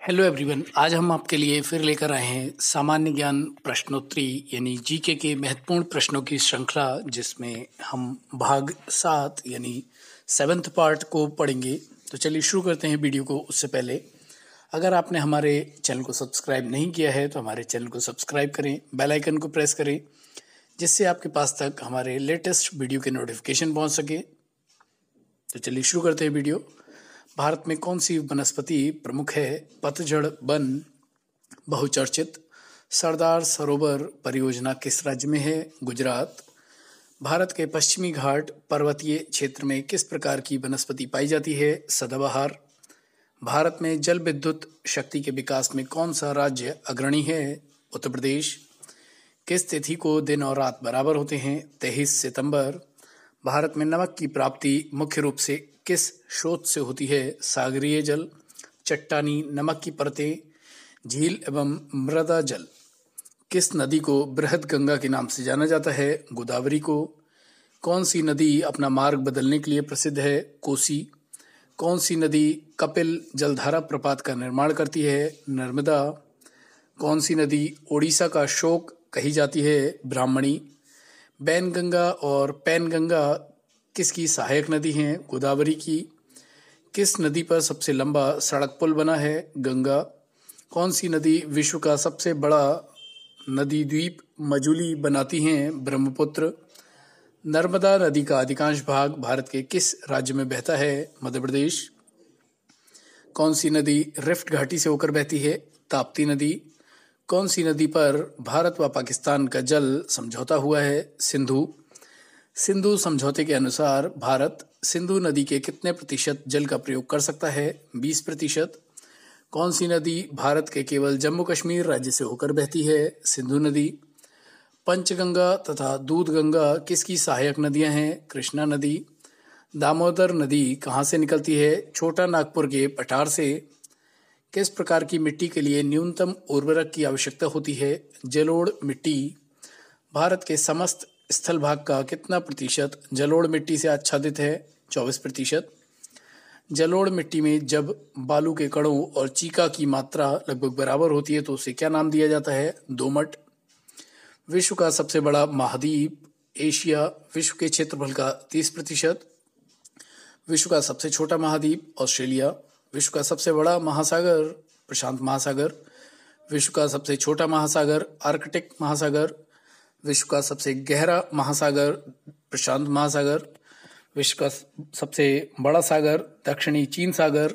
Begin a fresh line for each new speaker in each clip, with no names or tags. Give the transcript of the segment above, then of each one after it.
Hello everyone. आज हम आपके लिए फिर लेकर आए हैं सामान्य ज्ञान प्रश्नोत्तरी यानी जीके के महत्वपूर्ण प्रश्नों की श्रृंखला, जिसमें हम भाग 7 यानी 7th पार्ट को पढ़ेंगे। तो चलिए शुरू करते हैं वीडियो को। उससे पहले अगर आपने हमारे चैनल को सब्सक्राइब नहीं किया है तो हमारे चैनल को सब्सक्राइब करें, बेल आइकन को प्रेस करें, जिससे आपके पास तक हमारे लेटेस्ट वीडियो के नोटिफिकेशन पहुंच सके। तो चलिए शुरू करते हैं वीडियो। भारत में कौन सी वनस्पति प्रमुख है? पतझड़ वन बहुचर्चित। सरदार सरोवर परियोजना किस राज्य में है? गुजरात। भारत के पश्चिमी घाट पर्वतीय क्षेत्र में किस प्रकार की वनस्पति पाई जाती है? सदाबहार। भारत में जल विद्युत शक्ति के विकास में कौन सा राज्य अग्रणी है? उत्तर प्रदेश। किस तिथि को दिन और रात बराबर होते हैं? 23 सितंबर। भारत में नमक की प्राप्ति मुख्य रूप से किस स्रोत से होती है? सागरीय जल, चट्टानी नमक की परतें, झील एवं मृदा जल। किस नदी को बृहद गंगा के नाम से जाना जाता है? गोदावरी को। कौन सी नदी अपना मार्ग बदलने के लिए प्रसिद्ध है? कोसी। कौन सी नदी कपिल जलधारा प्रपात का निर्माण करती है? नर्मदा। कौन सी नदी ओडिशा का शोक कही जाती है? ब्राह्मणी। बैनगंगा और पैनगंगा किसकी सहायक नदी हैं? गोदावरी की। किस नदी पर सबसे लंबा सड़क पुल बना है? गंगा। कौन सी नदी विश्व का सबसे बड़ा नदी द्वीप मजुली बनाती हैं? ब्रह्मपुत्र। नर्मदा नदी का अधिकांश भाग भारत के किस राज्य में बहता है? मध्य प्रदेश। कौन सी नदी रिफ्ट घाटी से होकर बहती है? ताप्ती नदी। कौन सी नदी पर भारत व पाकिस्तान का जल समझौता हुआ है? सिंधु। सिंधु समझौते के अनुसार भारत सिंधु नदी के कितने प्रतिशत जल का प्रयोग कर सकता है? 20%। कौन सी नदी भारत के केवल जम्मू कश्मीर राज्य से होकर बहती है? सिंधु नदी। पंचगंगा तथा दूधगंगा किसकी सहायक नदियां हैं? कृष्णा नदी। दामोदर नदी कहाँ से निकलती है? छोटा नागपुर के पठार से। किस प्रकार की मिट्टी के लिए न्यूनतम उर्वरक की आवश्यकता होती है? जलोढ़ मिट्टी। भारत के समस्त स्थल भाग का कितना प्रतिशत जलोढ़ मिट्टी से आच्छादित है? 24%। जलोढ़ मिट्टी में जब बालू के कणों और चीका की मात्रा लगभग बराबर होती है तो उसे क्या नाम दिया जाता है? दोमट। विश्व का सबसे बड़ा महाद्वीप एशिया, विश्व के क्षेत्रफल का 30%। विश्व का सबसे छोटा महाद्वीप ऑस्ट्रेलिया। विश्व का सबसे बड़ा महासागर प्रशांत महासागर। विश्व का सबसे छोटा महासागर आर्कटिक महासागर। विश्व का सबसे गहरा महासागर प्रशांत महासागर। विश्व का सबसे बड़ा सागर दक्षिणी चीन सागर।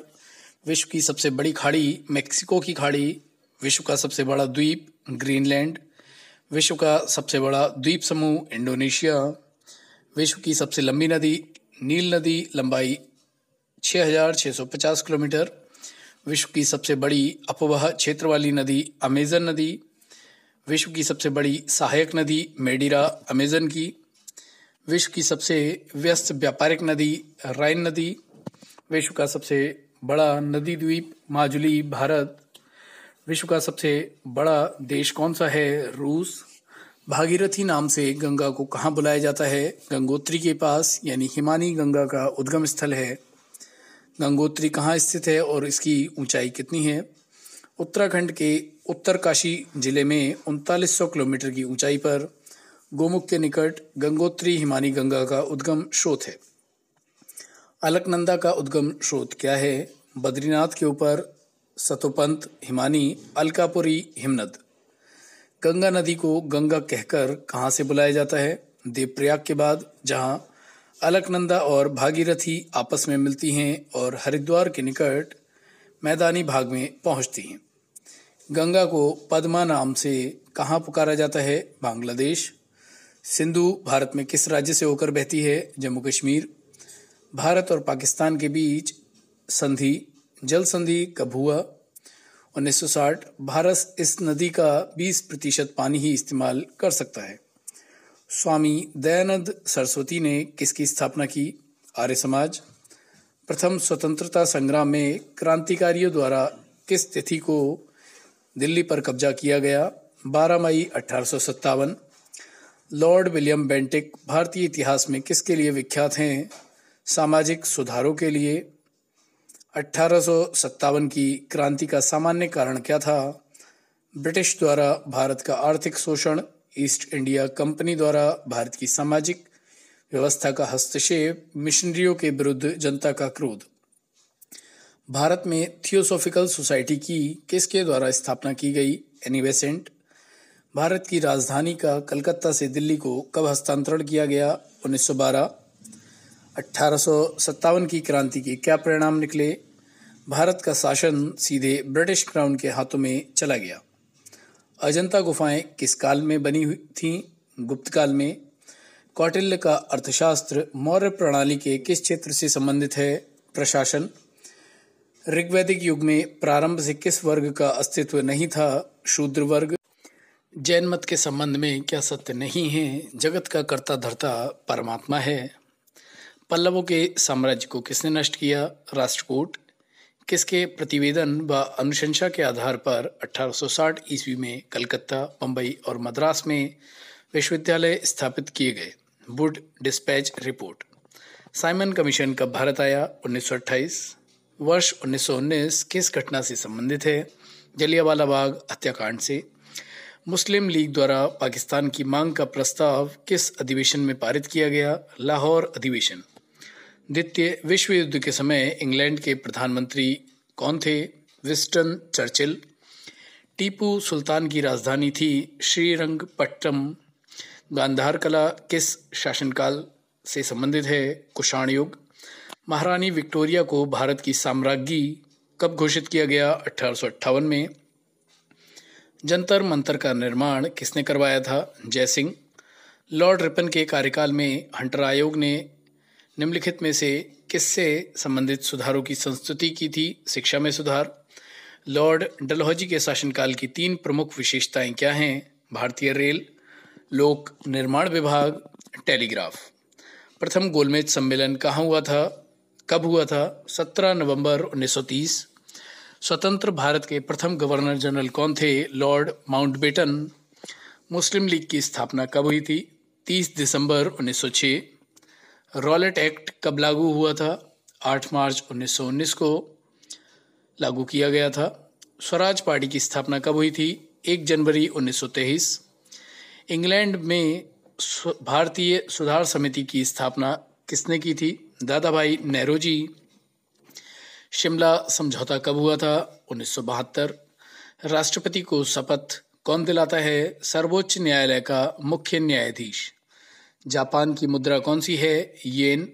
विश्व की सबसे बड़ी खाड़ी मेक्सिको की खाड़ी। विश्व का सबसे बड़ा द्वीप ग्रीनलैंड। विश्व का सबसे बड़ा द्वीप समूह इंडोनेशिया। विश्व की सबसे लंबी नदी नील नदी, लंबाई 6,650 किलोमीटर। विश्व की सबसे बड़ी अपवह क्षेत्र वाली नदी अमेजन नदी। विश्व की सबसे बड़ी सहायक नदी मेडिरा अमेजन की। विश्व की सबसे व्यस्त व्यापारिक नदी राइन नदी। विश्व का सबसे बड़ा नदी द्वीप माजुली भारत। विश्व का सबसे बड़ा देश कौन सा है? रूस। भागीरथी नाम से गंगा को कहाँ बुलाया जाता है? गंगोत्री के पास, यानी हिमानी गंगा का उद्गम स्थल है। गंगोत्री कहाँ स्थित है और इसकी ऊंचाई कितनी है? उत्तराखंड के उत्तरकाशी जिले में 3900 किलोमीटर की ऊंचाई पर गोमुख के निकट गंगोत्री हिमानी गंगा का उद्गम स्रोत है। अलकनंदा का उद्गम स्रोत क्या है? बद्रीनाथ के ऊपर सतोपंत हिमानी अलकापुरी हिमनद। गंगा नदी को गंगा कहकर कहाँ से बुलाया जाता है? देवप्रयाग के बाद, जहाँ अलकनंदा और भागीरथी आपस में मिलती हैं और हरिद्वार के निकट मैदानी भाग में पहुँचती हैं। गंगा को पद्मा नाम से कहाँ पुकारा जाता है? बांग्लादेश। सिंधु भारत में किस राज्य से होकर बहती है? जम्मू कश्मीर। भारत और पाकिस्तान के बीच संधि जल संधि कब हुआ? 1960। भारत इस नदी का 20% पानी ही इस्तेमाल कर सकता है। स्वामी दयानंद सरस्वती ने किसकी स्थापना की? आर्य समाज। प्रथम स्वतंत्रता संग्राम में क्रांतिकारियों द्वारा किस तिथि को दिल्ली पर कब्जा किया गया? 12 मई 1857। लॉर्ड विलियम बेंटिक भारतीय इतिहास में किसके लिए विख्यात हैं? सामाजिक सुधारों के लिए। 1857 की क्रांति का सामान्य कारण क्या था? ब्रिटिश द्वारा भारत का आर्थिक शोषण, ईस्ट इंडिया कंपनी द्वारा भारत की सामाजिक व्यवस्था का हस्तक्षेप, मिशनरियों के विरुद्ध जनता का क्रोध। भारत में थियोसॉफिकल सोसाइटी की किसके द्वारा स्थापना की गई? Annie Besant. भारत की राजधानी का कलकत्ता से दिल्ली को कब हस्तांतरण किया गया? 1912। 1857 की क्रांति के क्या परिणाम निकले? भारत का शासन सीधे ब्रिटिश क्राउन के हाथों में चला गया। अजंता गुफाएं किस काल में बनी हुई थीं? गुप्त काल में। कौटिल्य का अर्थशास्त्र मौर्य प्रणाली के किस क्षेत्र से संबंधित है? प्रशासन। ऋग्वैदिक युग में प्रारंभ से किस वर्ग का अस्तित्व नहीं था? शूद्र वर्ग। जैन मत के संबंध में क्या सत्य नहीं है? जगत का कर्ता धर्ता परमात्मा है। पल्लवों के साम्राज्य को किसने नष्ट किया? राष्ट्रकूट। किसके प्रतिवेदन व अनुशंसा के आधार पर 1860 ईस्वी में कलकत्ता, बम्बई और मद्रास में विश्वविद्यालय स्थापित किए गए? Wood dispatch report. Simon commission कब भारत आया? 1928। वर्ष 1919 किस घटना से संबंधित है? जलियांवाला बाग हत्याकांड से। मुस्लिम लीग द्वारा पाकिस्तान की मांग का प्रस्ताव किस अधिवेशन में पारित किया गया? लाहौर अधिवेशन। द्वितीय विश्व युद्ध के समय इंग्लैंड के प्रधानमंत्री कौन थे? Winston Churchill. टीपू सुल्तान की राजधानी थी श्रीरंगपट्टनम। गांधार कला किस शासनकाल से संबंधित है? कुषाण युग। महारानी विक्टोरिया को भारत की साम्राज्ञी कब घोषित किया गया? 1858 में। जंतर मंतर का निर्माण किसने करवाया था? जयसिंह। लॉर्ड रिपन के कार्यकाल में हंटर आयोग ने निम्नलिखित में से किससे संबंधित सुधारों की संस्तुति की थी? शिक्षा में सुधार। लॉर्ड डलहौजी के शासनकाल की 3 प्रमुख विशेषताएं क्या हैं? भारतीय रेल, लोक निर्माण विभाग, टेलीग्राफ। प्रथम गोलमेज सम्मेलन कहाँ हुआ था? कब हुआ था? 17 नवंबर 1930। स्वतंत्र भारत के प्रथम गवर्नर जनरल कौन थे? Lord Mountbatten. मुस्लिम लीग की स्थापना कब हुई थी? 30 दिसंबर 1906। रॉलेट एक्ट कब लागू हुआ था? 8 मार्च 1919 को लागू किया गया था। स्वराज पार्टी की स्थापना कब हुई थी? 1 जनवरी 1923। इंग्लैंड में भारतीय सुधार समिति की स्थापना किसने की थी? दादा भाई नेहरू। शिमला समझौता कब हुआ था? 1972। राष्ट्रपति को शपथ कौन दिलाता है? सर्वोच्च न्यायालय का मुख्य न्यायाधीश। जापान की मुद्रा कौन सी है? येन।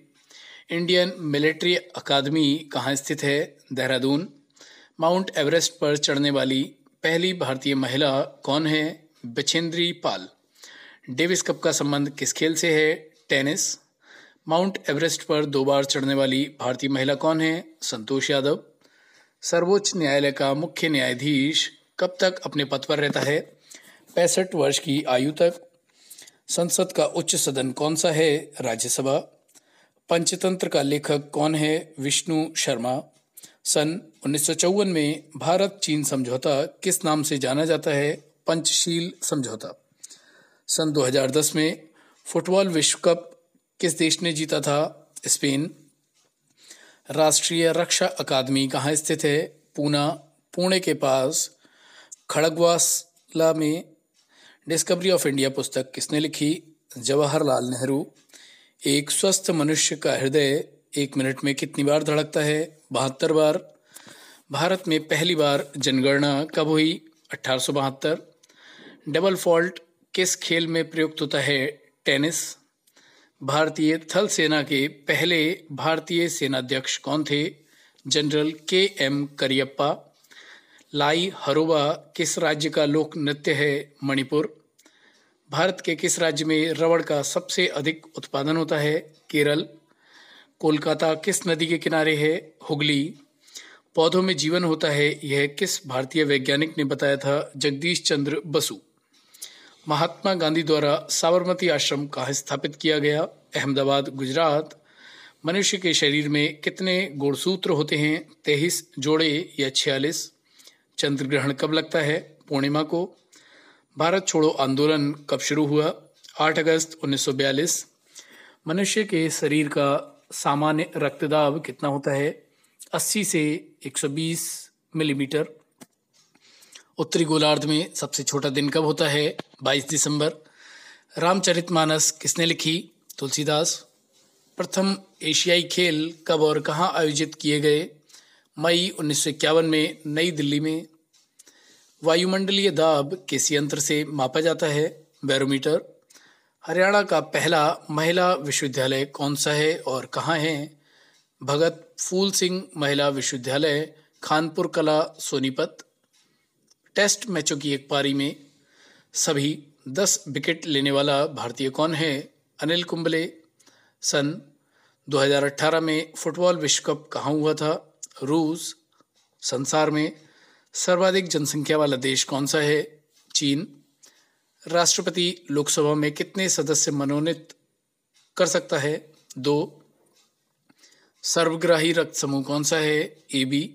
इंडियन मिलिट्री अकादमी कहाँ स्थित है? देहरादून। माउंट एवरेस्ट पर चढ़ने वाली पहली भारतीय महिला कौन है? बछेंद्री पाल। डेविस कप का संबंध किस खेल से है? टेनिस। माउंट एवरेस्ट पर 2 बार चढ़ने वाली भारतीय महिला कौन है? संतोष यादव। सर्वोच्च न्यायालय का मुख्य न्यायाधीश कब तक अपने पद पर रहता है? 65 वर्ष की आयु तक। संसद का उच्च सदन कौन सा है? राज्यसभा। पंचतंत्र का लेखक कौन है? विष्णु शर्मा। सन 1954 में भारत चीन समझौता किस नाम से जाना जाता है? पंचशील समझौता। सन 2010 में फुटबॉल विश्व कप किस देश ने जीता था? स्पेन। राष्ट्रीय रक्षा अकादमी कहाँ स्थित है? पुणे के पास खड़गवासला में। डिस्कवरी ऑफ इंडिया पुस्तक किसने लिखी? जवाहरलाल नेहरू। एक स्वस्थ मनुष्य का हृदय 1 मिनट में कितनी बार धड़कता है? 72 बार। भारत में पहली बार जनगणना कब हुई? 1872। डबल फॉल्ट किस खेल में प्रयुक्त होता है? टेनिस। भारतीय थल सेना के पहले भारतीय सेनाध्यक्ष कौन थे? General KM Cariappa. लाई हरोबा किस राज्य का लोक नृत्य है? मणिपुर। भारत के किस राज्य में रबड़ का सबसे अधिक उत्पादन होता है? केरल। कोलकाता किस नदी के किनारे है? हुगली। पौधों में जीवन होता है, यह किस भारतीय वैज्ञानिक ने बताया था? जगदीश चंद्र बसु। महात्मा गांधी द्वारा साबरमती आश्रम कहाँ स्थापित किया गया? अहमदाबाद, गुजरात। मनुष्य के शरीर में कितने गुणसूत्र होते हैं? 23 जोड़े या 46। चंद्र ग्रहण कब लगता है? पूर्णिमा को। भारत छोड़ो आंदोलन कब शुरू हुआ? 8 अगस्त 1942। मनुष्य के शरीर का सामान्य रक्तदाब कितना होता है? 80 से 120 मिलीमीटर। उत्तरी गोलार्ध में सबसे छोटा दिन कब होता है? 22 दिसंबर। रामचरितमानस किसने लिखी? तुलसीदास। प्रथम एशियाई खेल कब और कहाँ आयोजित किए गए? मई 1951 में नई दिल्ली में। वायुमंडलीय दाब किस यंत्र से मापा जाता है? बैरोमीटर। हरियाणा का पहला महिला विश्वविद्यालय कौन सा है और कहाँ है? भगत फूल सिंह महिला विश्वविद्यालय, खानपुर कला, सोनीपत। टेस्ट मैचों की एक पारी में सभी 10 विकेट लेने वाला भारतीय कौन है? अनिल कुंबले। सन 2018 में फुटबॉल विश्व कप कहाँ हुआ था? रूस। संसार में सर्वाधिक जनसंख्या वाला देश कौन सा है? चीन। राष्ट्रपति लोकसभा में कितने सदस्य मनोनीत कर सकता है? 2। सर्वग्राही रक्त समूह कौन सा है? AB।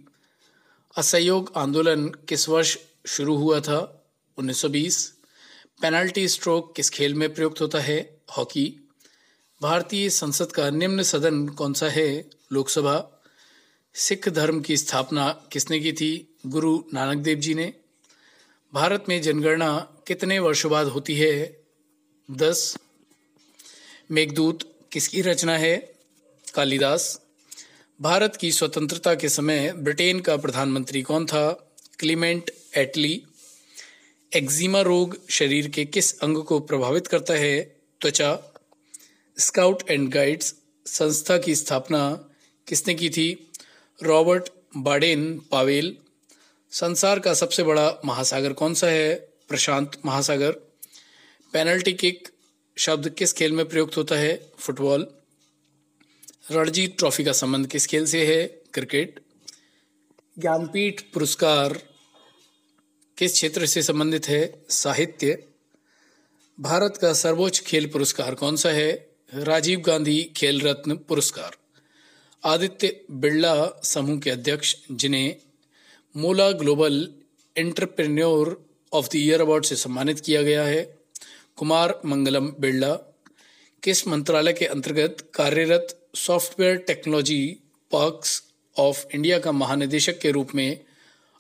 असहयोग आंदोलन किस वर्ष शुरू हुआ था? 1920। पेनल्टी स्ट्रोक किस खेल में प्रयुक्त होता है? हॉकी। भारतीय संसद का निम्न सदन कौन सा है? लोकसभा। सिख धर्म की स्थापना किसने की थी? गुरु नानक देव जी ने। भारत में जनगणना कितने वर्षों बाद होती है? 10। मेघदूत किसकी रचना है? कालिदास। भारत की स्वतंत्रता के समय ब्रिटेन का प्रधानमंत्री कौन था? क्लीमेंट एटली। एक्जिमा रोग शरीर के किस अंग को प्रभावित करता है? त्वचा। स्काउट एंड गाइड्स संस्था की स्थापना किसने की थी? Robert Baden Powell. संसार का सबसे बड़ा महासागर कौन सा है? प्रशांत महासागर। पेनल्टी किक शब्द किस खेल में प्रयुक्त होता है? फुटबॉल। रणजी ट्रॉफी का संबंध किस खेल से है? क्रिकेट। ज्ञानपीठ पुरस्कार किस क्षेत्र से संबंधित है? साहित्य। भारत का सर्वोच्च खेल पुरस्कार कौन सा है? राजीव गांधी खेल रत्न पुरस्कार। आदित्य बिड़ला समूह के अध्यक्ष जिन्हें मोला global entrepreneur of the year award से सम्मानित किया गया है, कुमार मंगलम बिड़ला। किस मंत्रालय के अंतर्गत कार्यरत software technology parks of India का महानिदेशक के रूप में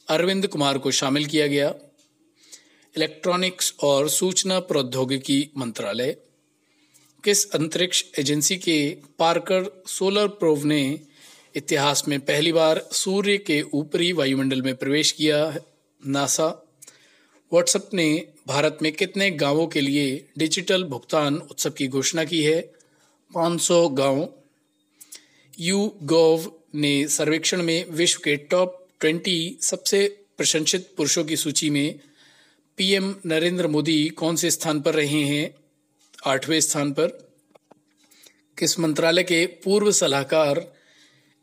अरविंद कुमार को शामिल किया गया? इलेक्ट्रॉनिक्स और सूचना प्रौद्योगिकी मंत्रालय। किस अंतरिक्ष एजेंसी के पार्कर सोलर प्रोब ने इतिहास में पहली बार सूर्य के ऊपरी वायुमंडल में प्रवेश किया? नासा। व्हाट्सएप ने भारत में कितने गांवों के लिए डिजिटल भुगतान उत्सव की घोषणा की है? 500 गांव। YouGov ने सर्वेक्षण में विश्व के टॉप 20 सबसे प्रशंसित पुरुषों की सूची में PM नरेंद्र मोदी कौन से स्थान पर रहे हैं? 8वें स्थान पर। किस मंत्रालय के पूर्व सलाहकार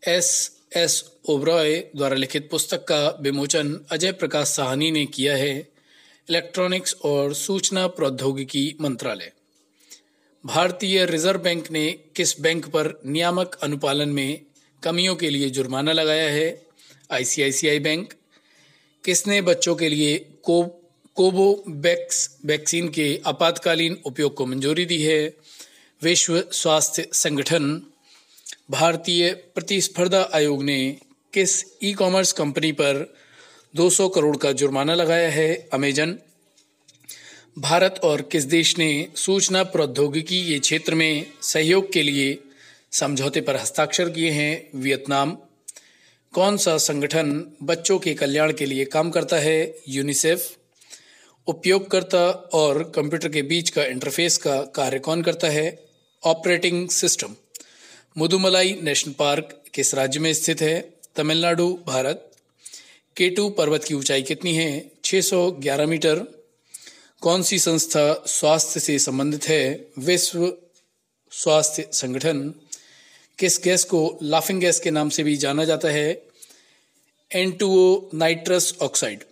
SS ओबरॉय द्वारा लिखित पुस्तक का विमोचन अजय प्रकाश साहनी ने किया है? इलेक्ट्रॉनिक्स और सूचना प्रौद्योगिकी मंत्रालय। भारतीय रिजर्व बैंक ने किस बैंक पर नियामक अनुपालन में कमियों के लिए जुर्माना लगाया है? ICICI bank. किसने बच्चों के लिए कोवोवैक्स वैक्सीन के आपातकालीन उपयोग को मंजूरी दी है? विश्व स्वास्थ्य संगठन। भारतीय प्रतिस्पर्धा आयोग ने किस ई-कॉमर्स कंपनी पर 200 करोड़ का जुर्माना लगाया है? अमेजन। भारत और किस देश ने सूचना प्रौद्योगिकी के क्षेत्र में सहयोग के लिए समझौते पर हस्ताक्षर किए हैं? वियतनाम। कौन सा संगठन बच्चों के कल्याण के लिए काम करता है? यूनिसेफ। उपयोगकर्ता और कंप्यूटर के बीच का इंटरफेस का कार्य कौन करता है? Operating system. Mudumalai national park किस राज्य में स्थित है? तमिलनाडु, भारत। केटू पर्वत की ऊंचाई कितनी है? 611 मीटर। कौन सी संस्था स्वास्थ्य से संबंधित है? विश्व स्वास्थ्य संगठन। किस गैस को लाफिंग गैस के नाम से भी जाना जाता है? N2O nitrous oxide.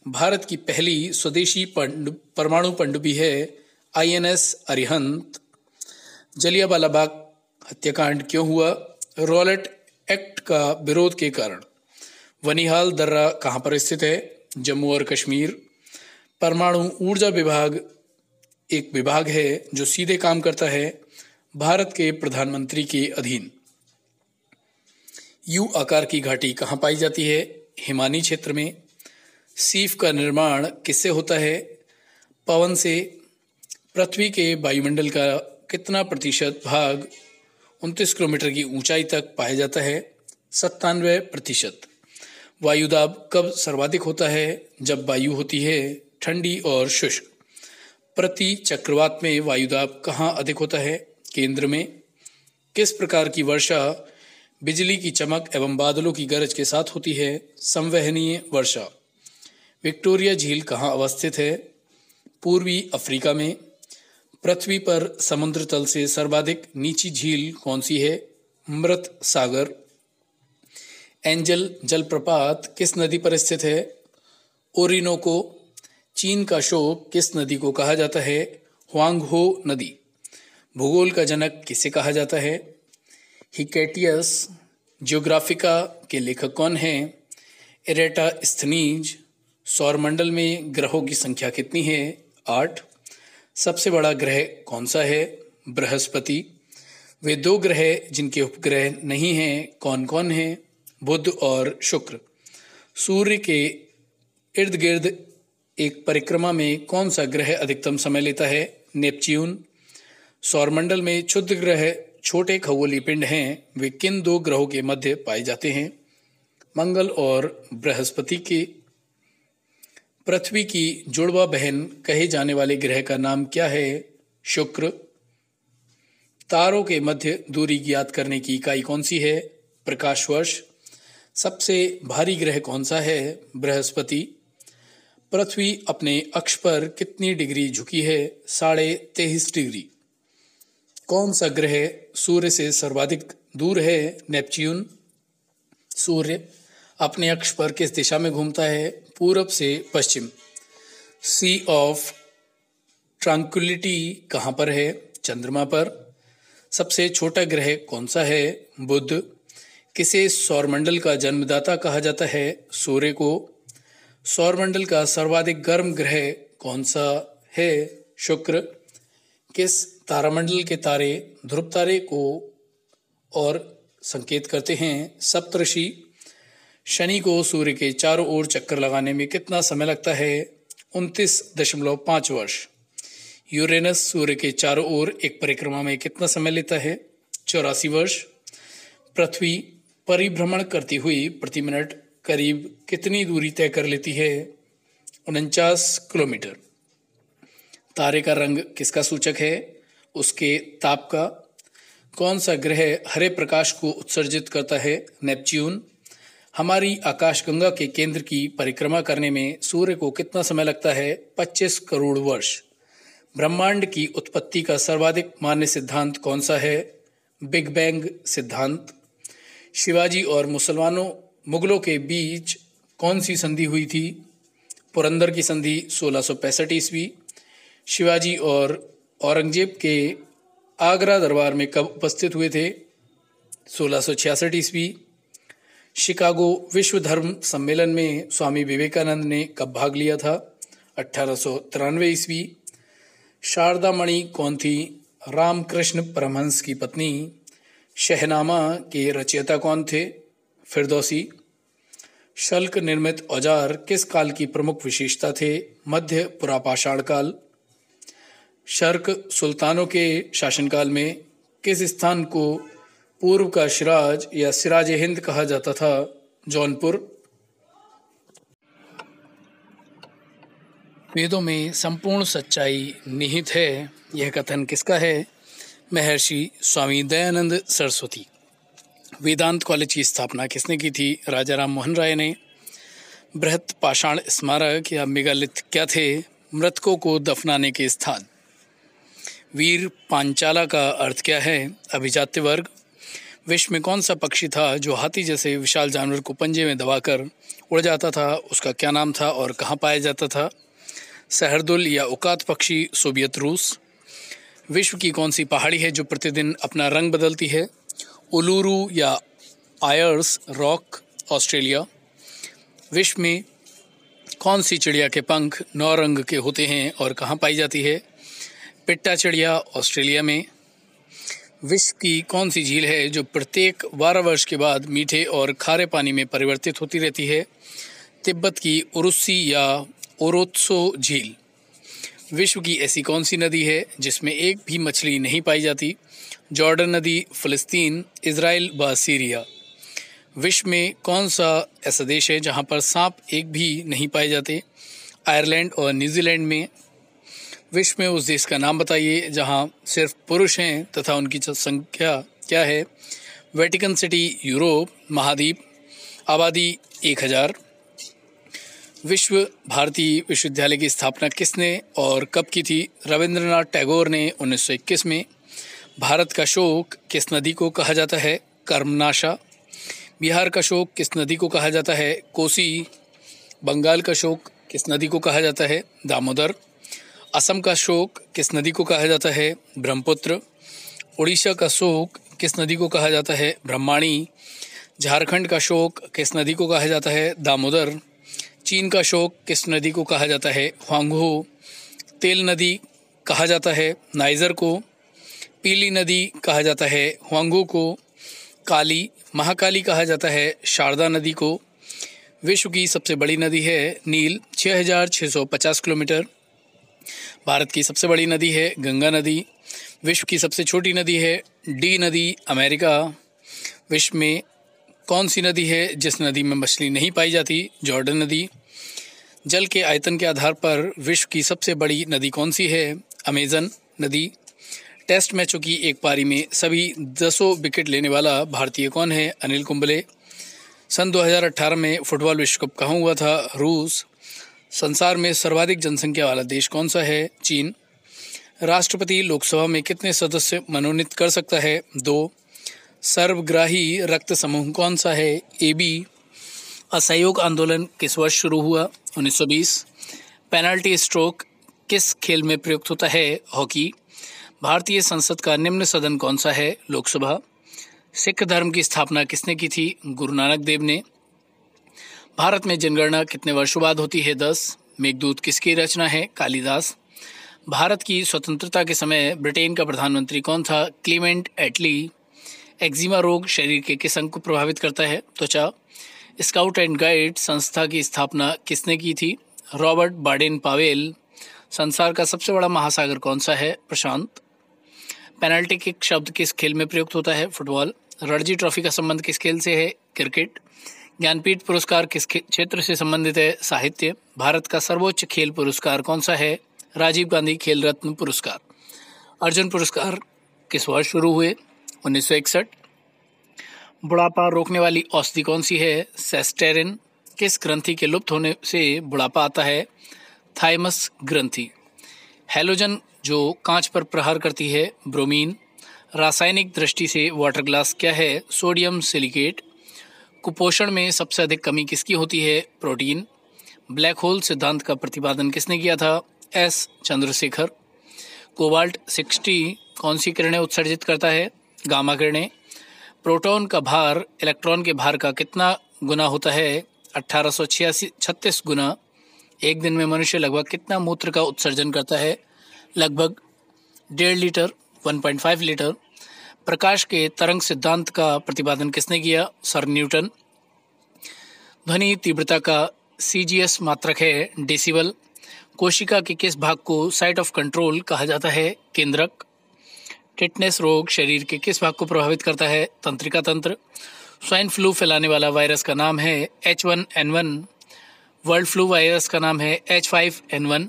भारत की पहली स्वदेशी परमाणु पनडुब्बी है INS अरिहंत। जलियांवाला बाग हत्याकांड क्यों हुआ? रॉलेट एक्ट का विरोध के कारण। वनिहाल दर्रा कहाँ पर स्थित है? जम्मू और कश्मीर। परमाणु ऊर्जा विभाग एक विभाग है जो सीधे काम करता है भारत के प्रधानमंत्री के अधीन। यू आकार की घाटी कहाँ पाई जाती है? हिमानी क्षेत्र में। सीफ का निर्माण किससे होता है? पवन से। पृथ्वी के वायुमंडल का कितना प्रतिशत भाग 29 किलोमीटर की ऊंचाई तक पाया जाता है? 97%। वायुदाब कब सर्वाधिक होता है? जब वायु होती है ठंडी और शुष्क। प्रति चक्रवात में वायुदाब कहाँ अधिक होता है? केंद्र में। किस प्रकार की वर्षा बिजली की चमक एवं बादलों की गरज के साथ होती है? संवहनीय वर्षा। विक्टोरिया झील कहाँ अवस्थित है? पूर्वी अफ्रीका में। पृथ्वी पर समुद्र तल से सर्वाधिक नीची झील कौन सी है? मृत सागर। एंजल जलप्रपात किस नदी पर स्थित है? ओरिनोको। चीन का शोक किस नदी को कहा जाता है? हुआंगहो नदी। भूगोल का जनक किसे कहा जाता है? हिकेटियस। जियोग्राफिका के लेखक कौन हैं? एरेटास्थनीज। सौरमंडल में ग्रहों की संख्या कितनी है? 8। सबसे बड़ा ग्रह कौन सा है? बृहस्पति। वे 2 ग्रह जिनके उपग्रह नहीं हैं कौन कौन हैं? बुध और शुक्र। सूर्य के इर्द गिर्द एक परिक्रमा में कौन सा ग्रह अधिकतम समय लेता है? नेपच्यून। सौरमंडल में क्षुद्र ग्रह छोटे खगोलीय पिंड हैं, वे किन 2 ग्रहों के मध्य पाए जाते हैं? मंगल और बृहस्पति के। पृथ्वी की जुड़वा बहन कहे जाने वाले ग्रह का नाम क्या है? शुक्र। तारों के मध्य दूरी ज्ञात करने की इकाई कौन सी है? प्रकाश वर्ष। सबसे भारी ग्रह कौन सा है? बृहस्पति। पृथ्वी अपने अक्ष पर कितनी डिग्री झुकी है? 23.5 डिग्री। कौन सा ग्रह सूर्य से सर्वाधिक दूर है? नेपच्यून। सूर्य अपने अक्ष पर किस दिशा में घूमता है? पूरब से पश्चिम। सी ऑफ ट्रैंक्विलिटी कहाँ पर है? चंद्रमा पर। सबसे छोटा ग्रह कौन सा है? बुध। किसे सौरमंडल का जन्मदाता कहा जाता है? सूर्य को। सौरमंडल का सर्वाधिक गर्म ग्रह कौन सा है? शुक्र। किस तारामंडल के तारे ध्रुव तारे को और संकेत करते हैं? सप्तऋषि। शनि को सूर्य के चारों ओर चक्कर लगाने में कितना समय लगता है? 29.5 वर्ष। यूरेनस सूर्य के चारों ओर एक परिक्रमा में कितना समय लेता है? 84 वर्ष। पृथ्वी परिभ्रमण करती हुई प्रति मिनट करीब कितनी दूरी तय कर लेती है? 49 किलोमीटर। तारे का रंग किसका सूचक है? उसके ताप का। कौन सा ग्रह हरे प्रकाश को उत्सर्जित करता है? नेपच्यून। हमारी आकाशगंगा के केंद्र की परिक्रमा करने में सूर्य को कितना समय लगता है? 25 करोड़ वर्ष। ब्रह्मांड की उत्पत्ति का सर्वाधिक मान्य सिद्धांत कौन सा है? बिग बैंग सिद्धांत। शिवाजी और मुगलों के बीच कौन सी संधि हुई थी? पुरंदर की संधि 1665 ईस्वी। शिवाजी और औरंगजेब के आगरा दरबार में कब उपस्थित हुए थे? 1666 ईस्वी। शिकागो विश्व धर्म सम्मेलन में स्वामी विवेकानंद ने कब भाग लिया था? 1893 ईस्वी। शारदा मणि कौन थी? रामकृष्ण परमहंस की पत्नी। शहनामा के रचयिता कौन थे? फिरदौसी। शल्क निर्मित औजार किस काल की प्रमुख विशेषता थे? मध्य पुरापाषाण काल। शर्क सुल्तानों के शासनकाल में किस स्थान को पूर्व का सिराज या सिराज हिंद कहा जाता था? जौनपुर। वेदों में संपूर्ण सच्चाई निहित है, यह कथन किसका है? महर्षि स्वामी दयानंद सरस्वती। वेदांत कॉलेज की स्थापना किसने की थी? राजा राम मोहन राय ने। बृहत पाषाण स्मारक या मेगालिथ क्या थे? मृतकों को दफनाने के स्थान। वीर पांचाला का अर्थ क्या है? अभिजात्य वर्ग। विश्व में कौन सा पक्षी था जो हाथी जैसे विशाल जानवर को पंजे में दबाकर उड़ जाता था? उसका क्या नाम था और कहाँ पाया जाता था? सहरदुल या उकात पक्षी सोवियत रूस। विश्व की कौन सी पहाड़ी है जो प्रतिदिन अपना रंग बदलती है? उलूरू या आयर्स रॉक ऑस्ट्रेलिया। विश्व में कौन सी चिड़िया के पंख 9 रंग के होते हैं और कहाँ पाई जाती है? पिट्टा चिड़िया ऑस्ट्रेलिया में। विश्व की कौन सी झील है जो प्रत्येक 12 वर्ष के बाद मीठे और खारे पानी में परिवर्तित होती रहती है? तिब्बत की उरुस्सी या ओरोत्सो झील। विश्व की ऐसी कौन सी नदी है जिसमें एक भी मछली नहीं पाई जाती? जॉर्डन नदी, फिलिस्तीन, इजराइल व सीरिया। विश्व में कौन सा ऐसा देश है जहां पर सांप एक भी नहीं पाए जाते? आयरलैंड और न्यूजीलैंड में। विश्व में उस देश का नाम बताइए जहां सिर्फ पुरुष हैं तथा उनकी संख्या क्या है? वेटिकन सिटी, यूरोप महाद्वीप। आबादी 1000। विश्व भारती विश्वविद्यालय की स्थापना किसने और कब की थी? रविंद्रनाथ टैगोर ने 1921 में। भारत का शोक किस नदी को कहा जाता है? कर्मनाशा। बिहार का शोक किस नदी को कहा जाता है? कोसी। बंगाल का शोक किस नदी को कहा जाता है? दामोदर। असम का शोक किस नदी को कहा जाता है? ब्रह्मपुत्र। उड़ीसा का शोक किस नदी को कहा जाता है? ब्रह्माणी। झारखंड का शोक किस नदी को कहा जाता है? दामोदर। चीन का शोक किस नदी को कहा जाता है? ह्वांगहो। तेल नदी कहा जाता है नाइजर को। पीली नदी कहा जाता है ह्वांगहो को। काली, महाकाली कहा जाता है शारदा नदी को। विश्व की सबसे बड़ी नदी है नील, 6650 किलोमीटर। भारत की सबसे बड़ी नदी है गंगा नदी। विश्व की सबसे छोटी नदी है डी नदी, अमेरिका। विश्व में कौन सी नदी है जिस नदी में मछली नहीं पाई जाती? जॉर्डन नदी। जल के आयतन के आधार पर विश्व की सबसे बड़ी नदी कौन सी है? अमेजन नदी। टेस्ट मैचों की एक पारी में सभी 10 विकेट लेने वाला भारतीय कौन है? अनिल कुंबले। सन 2018 में फुटबॉल विश्व कप कहाँ हुआ था? रूस। संसार में सर्वाधिक जनसंख्या वाला देश कौन सा है? चीन। राष्ट्रपति लोकसभा में कितने सदस्य मनोनीत कर सकता है? 2। सर्वग्राही रक्त समूह कौन सा है? AB। असहयोग आंदोलन किस वर्ष शुरू हुआ? 1920। पेनल्टी स्ट्रोक किस खेल में प्रयुक्त होता है? हॉकी। भारतीय संसद का निम्न सदन कौन सा है? लोकसभा। सिख धर्म की स्थापना किसने की थी? गुरु नानक देव ने। भारत में जनगणना कितने वर्षों बाद होती है? 10। मेघदूत किसकी रचना है? कालिदास। भारत की स्वतंत्रता के समय ब्रिटेन का प्रधानमंत्री कौन था? क्लीमेंट एटली। एक्जिमा रोग शरीर के किस अंग को प्रभावित करता है? त्वचा। स्काउट एंड गाइड संस्था की स्थापना किसने की थी? Robert Baden Powell. संसार का सबसे बड़ा महासागर कौन सा है? प्रशांत। पेनल्टी किक शब्द किस खेल में प्रयुक्त होता है? फुटबॉल। रणजी ट्रॉफी का संबंध किस खेल से है? क्रिकेट। ज्ञानपीठ पुरस्कार किस क्षेत्र से संबंधित है? साहित्य। भारत का सर्वोच्च खेल पुरस्कार कौन सा है? राजीव गांधी खेल रत्न पुरस्कार। अर्जुन पुरस्कार किस वर्ष शुरू हुए? 1961। बुढ़ापा रोकने वाली औषधि कौन सी है? सेस्टेरिन। किस ग्रंथि के लुप्त होने से बुढ़ापा आता है? थाइमस ग्रंथि। हैलोजन जो कांच पर प्रहार करती है? ब्रोमीन। रासायनिक दृष्टि से वाटर ग्लास क्या है? Sodium silicate. कुपोषण में सबसे अधिक कमी किसकी होती है? प्रोटीन। ब्लैक होल सिद्धांत का प्रतिपादन किसने किया था? S चंद्रशेखर। कोबाल्ट 60 कौन सी किरणें उत्सर्जित करता है? गामा किरणें। प्रोटॉन का भार इलेक्ट्रॉन के भार का कितना गुना होता है? 1836 गुना। एक दिन में मनुष्य लगभग कितना मूत्र का उत्सर्जन करता है? लगभग 1.5 लीटर, 1.5 लीटर। प्रकाश के तरंग सिद्धांत का प्रतिपादन किसने किया? Sir Newton. ध्वनि तीव्रता का CGS मात्रक है डेसिबल। कोशिका के किस भाग को साइट ऑफ कंट्रोल कहा जाता है? केंद्रक। टिटनेस रोग शरीर के किस भाग को प्रभावित करता है? तंत्रिका तंत्र। स्वाइन फ्लू फैलाने वाला वायरस का नाम है H1N1। वर्ल्ड फ्लू वायरस का नाम है H5N1।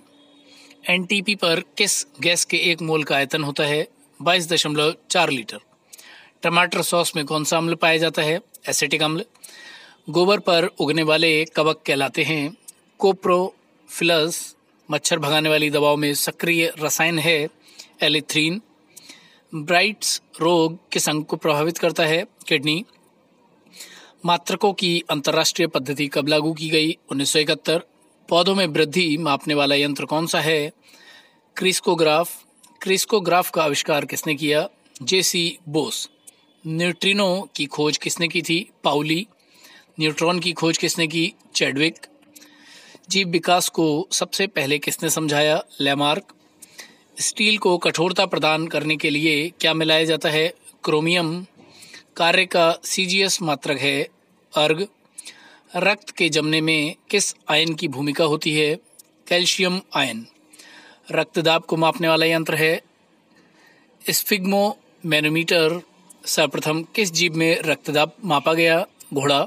NTP पर किस गैस के एक मोल का आयतन होता है? 22.4 लीटर। टमाटर सॉस में कौन सा अम्ल पाया जाता है? एसिटिक अम्ल। गोबर पर उगने वाले कवक कहलाते हैं? कोप्रोफिलस। मच्छर भगाने वाली दवाओं में सक्रिय रसायन है एलिथ्रीन। ब्राइट्स रोग किस अंग को प्रभावित करता है? किडनी। मात्रकों की अंतर्राष्ट्रीय पद्धति कब लागू की गई? 1971। पौधों में वृद्धि मापने वाला यंत्र कौन सा है? क्रिस्कोग्राफ। क्रिस्कोग्राफ का आविष्कार किसने किया? JC बोस। न्यूट्रिनो की खोज किसने की थी? पाउली। न्यूट्रॉन की खोज किसने की? चैडविक। जीव विकास को सबसे पहले किसने समझाया? लैमार्क। स्टील को कठोरता प्रदान करने के लिए क्या मिलाया जाता है? क्रोमियम कार्य का सीजीएस मात्रक है। अर्ग रक्त के जमने में किस आयन की भूमिका होती है? Calcium ion. रक्तदाब को मापने वाला यंत्र है स्फिग्मोमैनोमीटर। सर्वप्रथम किस जीव में रक्तदाब मापा गया? घोड़ा।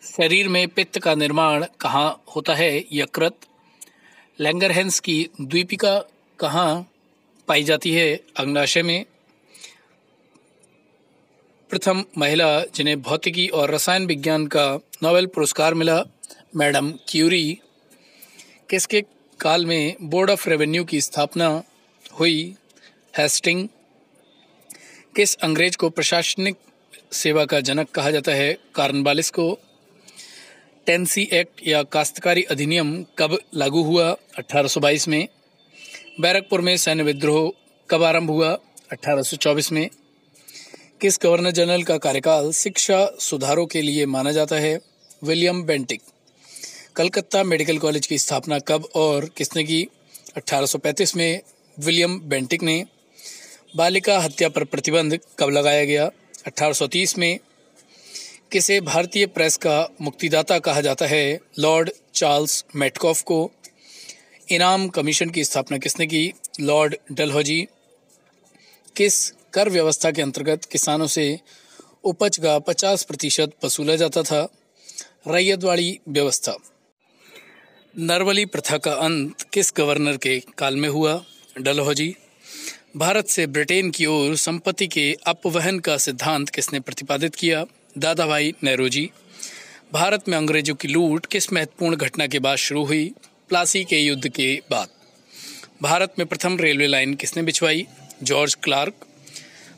शरीर में पित्त का निर्माण कहाँ होता है? यकृत। लैंगरहैंस की द्वीपिका कहाँ पाई जाती है? अग्नाशय में। प्रथम महिला जिन्हें भौतिकी और रसायन विज्ञान का नोबेल पुरस्कार मिला, मैडम क्यूरी। किसके काल में बोर्ड ऑफ रेवेन्यू की स्थापना हुई? हेस्टिंग। किस अंग्रेज को प्रशासनिक सेवा का जनक कहा जाता है? कॉर्नवालिस को। टेंसी एक्ट या काश्तकारी अधिनियम कब लागू हुआ? 1822 में। बैरकपुर में सैन्य विद्रोह कब आरंभ हुआ? 1824 में। किस गवर्नर जनरल का कार्यकाल शिक्षा सुधारों के लिए माना जाता है? William Bentinck. Calcutta medical college की स्थापना कब और किसने की? 1835 में विलियम बेंटिक ने। बालिका हत्या पर प्रतिबंध कब लगाया गया? 1830 में। किसे भारतीय प्रेस का मुक्तिदाता कहा जाता है? लॉर्ड चार्ल्स मेटकॉफ को। इनाम कमीशन की स्थापना किसने की? लॉर्ड डलहौजी। किस कर व्यवस्था के अंतर्गत किसानों से उपज का 50% वसूला जाता था? रैयतवाड़ी व्यवस्था। नरवली प्रथा का अंत किस गवर्नर के काल में हुआ? डलहौजी। भारत से ब्रिटेन की ओर संपत्ति के अपवहन का सिद्धांत किसने प्रतिपादित किया? दादा भाई नेहरू। भारत में अंग्रेजों की लूट किस महत्वपूर्ण घटना के बाद शुरू हुई? प्लासी के युद्ध के बाद। भारत में प्रथम रेलवे लाइन किसने बिछवाई? George Clark.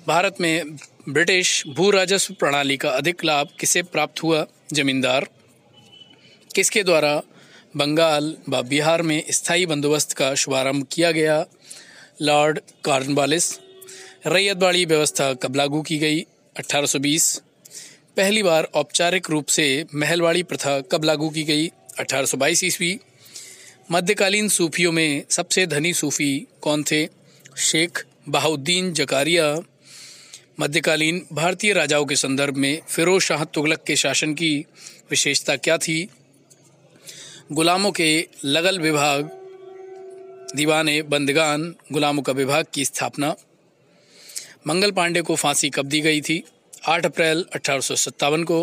भारत में ब्रिटिश भू राजस्व प्रणाली का अधिक लाभ किसे प्राप्त हुआ? जमींदार। किसके द्वारा बंगाल व बिहार में स्थायी बंदोबस्त का शुभारंभ किया गया? Lord Cornwallis. रैयतवाड़ी व्यवस्था कब लागू की गई? 1820। पहली बार औपचारिक रूप से महलवाड़ी प्रथा कब लागू की गई? 1822 ईस्वी। मध्यकालीन सूफियों में सबसे धनी सूफी कौन थे? शेख बहाउद्दीन जकारिया। मध्यकालीन भारतीय राजाओं के संदर्भ में फिरोज शाह तुगलक के शासन की विशेषता क्या थी? गुलामों के लगल विभाग, दीवाने बंदगान, गुलामों का विभाग की स्थापना। मंगल पांडे को फांसी कब दी गई थी? 8 अप्रैल 1857 को।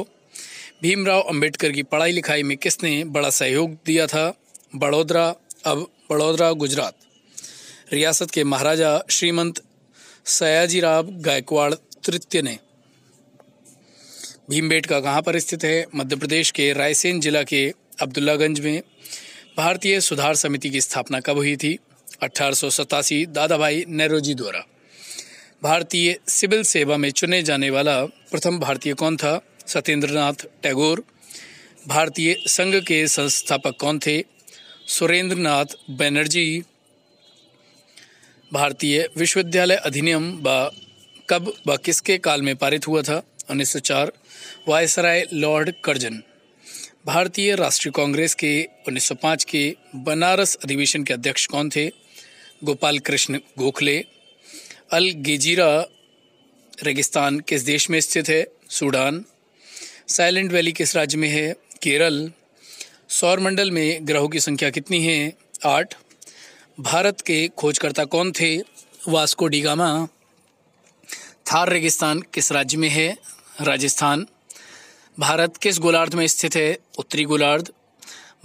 भीमराव अंबेडकर की पढ़ाई लिखाई में किसने बड़ा सहयोग दिया था? बड़ौदा, अब बड़ौदा गुजरात। रियासत के महाराजा श्रीमंत सयाजीराव गायकवाड़ तृतीय ने। भीमबेटका कहाँ पर स्थित है? मध्य प्रदेश के रायसेन जिला के अब्दुल्लागंज में। भारतीय सुधार समिति की स्थापना कब हुई थी? 1887 दादा भाई नेहरू द्वारा। भारतीय सिविल सेवा में चुने जाने वाला प्रथम भारतीय कौन था? सत्येंद्रनाथ टैगोर। भारतीय संघ के संस्थापक कौन थे? सुरेंद्रनाथ बनर्जी। भारतीय विश्वविद्यालय अधिनियम कब व किसके काल में पारित हुआ था? 1904। Viceroy Lord Curzon. भारतीय राष्ट्रीय कांग्रेस के 1905 के बनारस अधिवेशन के अध्यक्ष कौन थे? गोपाल कृष्ण गोखले। अल गेजीरा रेगिस्तान किस देश में स्थित है? सूडान। साइलेंट वैली किस राज्य में है? केरल। सौरमंडल में ग्रहों की संख्या कितनी है? 8। भारत के खोजकर्ता कौन थे? Vasco D gamma. थार रेगिस्तान किस राज्य में है? राजस्थान। भारत किस गोलार्ध में स्थित है? उत्तरी गोलार्ध।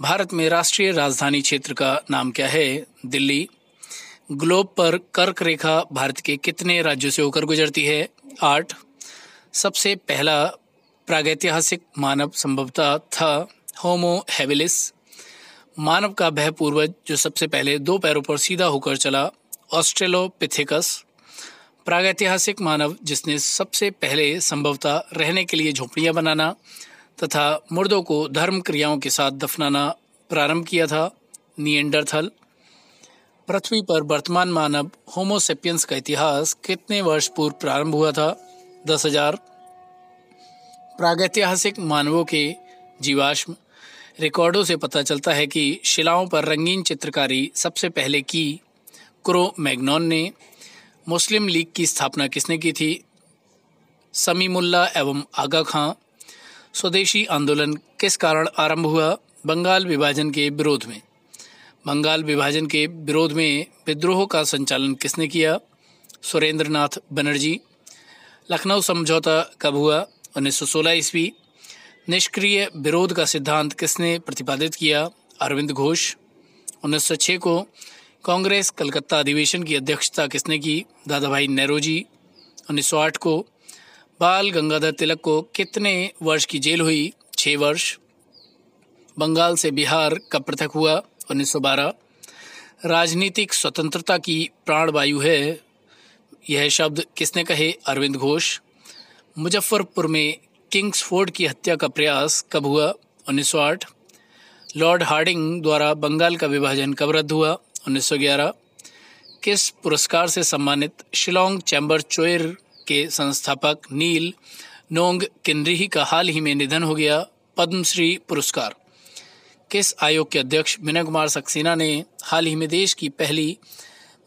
भारत में राष्ट्रीय राजधानी क्षेत्र का नाम क्या है? दिल्ली। ग्लोब पर कर्क रेखा भारत के कितने राज्यों से होकर गुजरती है? 8। सबसे पहला प्रागैतिहासिक मानव संभवतः था होमो हैबिलिस। मानव का वह पूर्वज जो सबसे पहले 2 पैरों पर सीधा होकर चला, ऑस्ट्रेलोपिथेकस। प्रागैतिहासिक मानव जिसने सबसे पहले संभवतः रहने के लिए झोपड़ियां बनाना तथा मुर्दों को धर्म क्रियाओं के साथ दफनाना प्रारंभ किया था, निएंडरथल। पृथ्वी पर वर्तमान मानव होमोसेपियंस का इतिहास कितने वर्ष पूर्व प्रारंभ हुआ था? 10,000। प्रागैतिहासिक मानवों के जीवाश्म रिकॉर्डों से पता चलता है कि शिलाओं पर रंगीन चित्रकारी सबसे पहले की क्रो मैग्नोन ने। मुस्लिम लीग की स्थापना किसने की थी? समीमुल्लाह एवं आगा खां। स्वदेशी आंदोलन किस कारण आरंभ हुआ? बंगाल विभाजन के विरोध में। बंगाल विभाजन के विरोध में विद्रोह का संचालन किसने किया? सुरेंद्रनाथ बनर्जी। लखनऊ समझौता कब हुआ? 1916 ईस्वी। निष्क्रिय विरोध का सिद्धांत किसने प्रतिपादित किया? अरविंद घोष। 1906 को कांग्रेस कलकत्ता अधिवेशन की अध्यक्षता किसने की? दादाभाई नौरोजी। 1908 को बाल गंगाधर तिलक को कितने वर्ष की जेल हुई? 6 वर्ष। बंगाल से बिहार कब पृथक हुआ? 1912। राजनीतिक स्वतंत्रता की प्राणवायु है, यह शब्द किसने कहे? अरविंद घोष। मुजफ्फरपुर में किंग्सफोर्ड की हत्या का प्रयास कब हुआ? 1908। लॉर्ड हार्डिंग द्वारा बंगाल का विभाजन कब रद्द हुआ? 1911। किस पुरस्कार से सम्मानित शिलोंग चैम्बर चोयर के संस्थापक नील नोंग किनरिही का हाल ही में निधन हो गया? पद्मश्री पुरस्कार। किस आयोग के अध्यक्ष विनय कुमार सक्सेना ने हाल ही में देश की पहली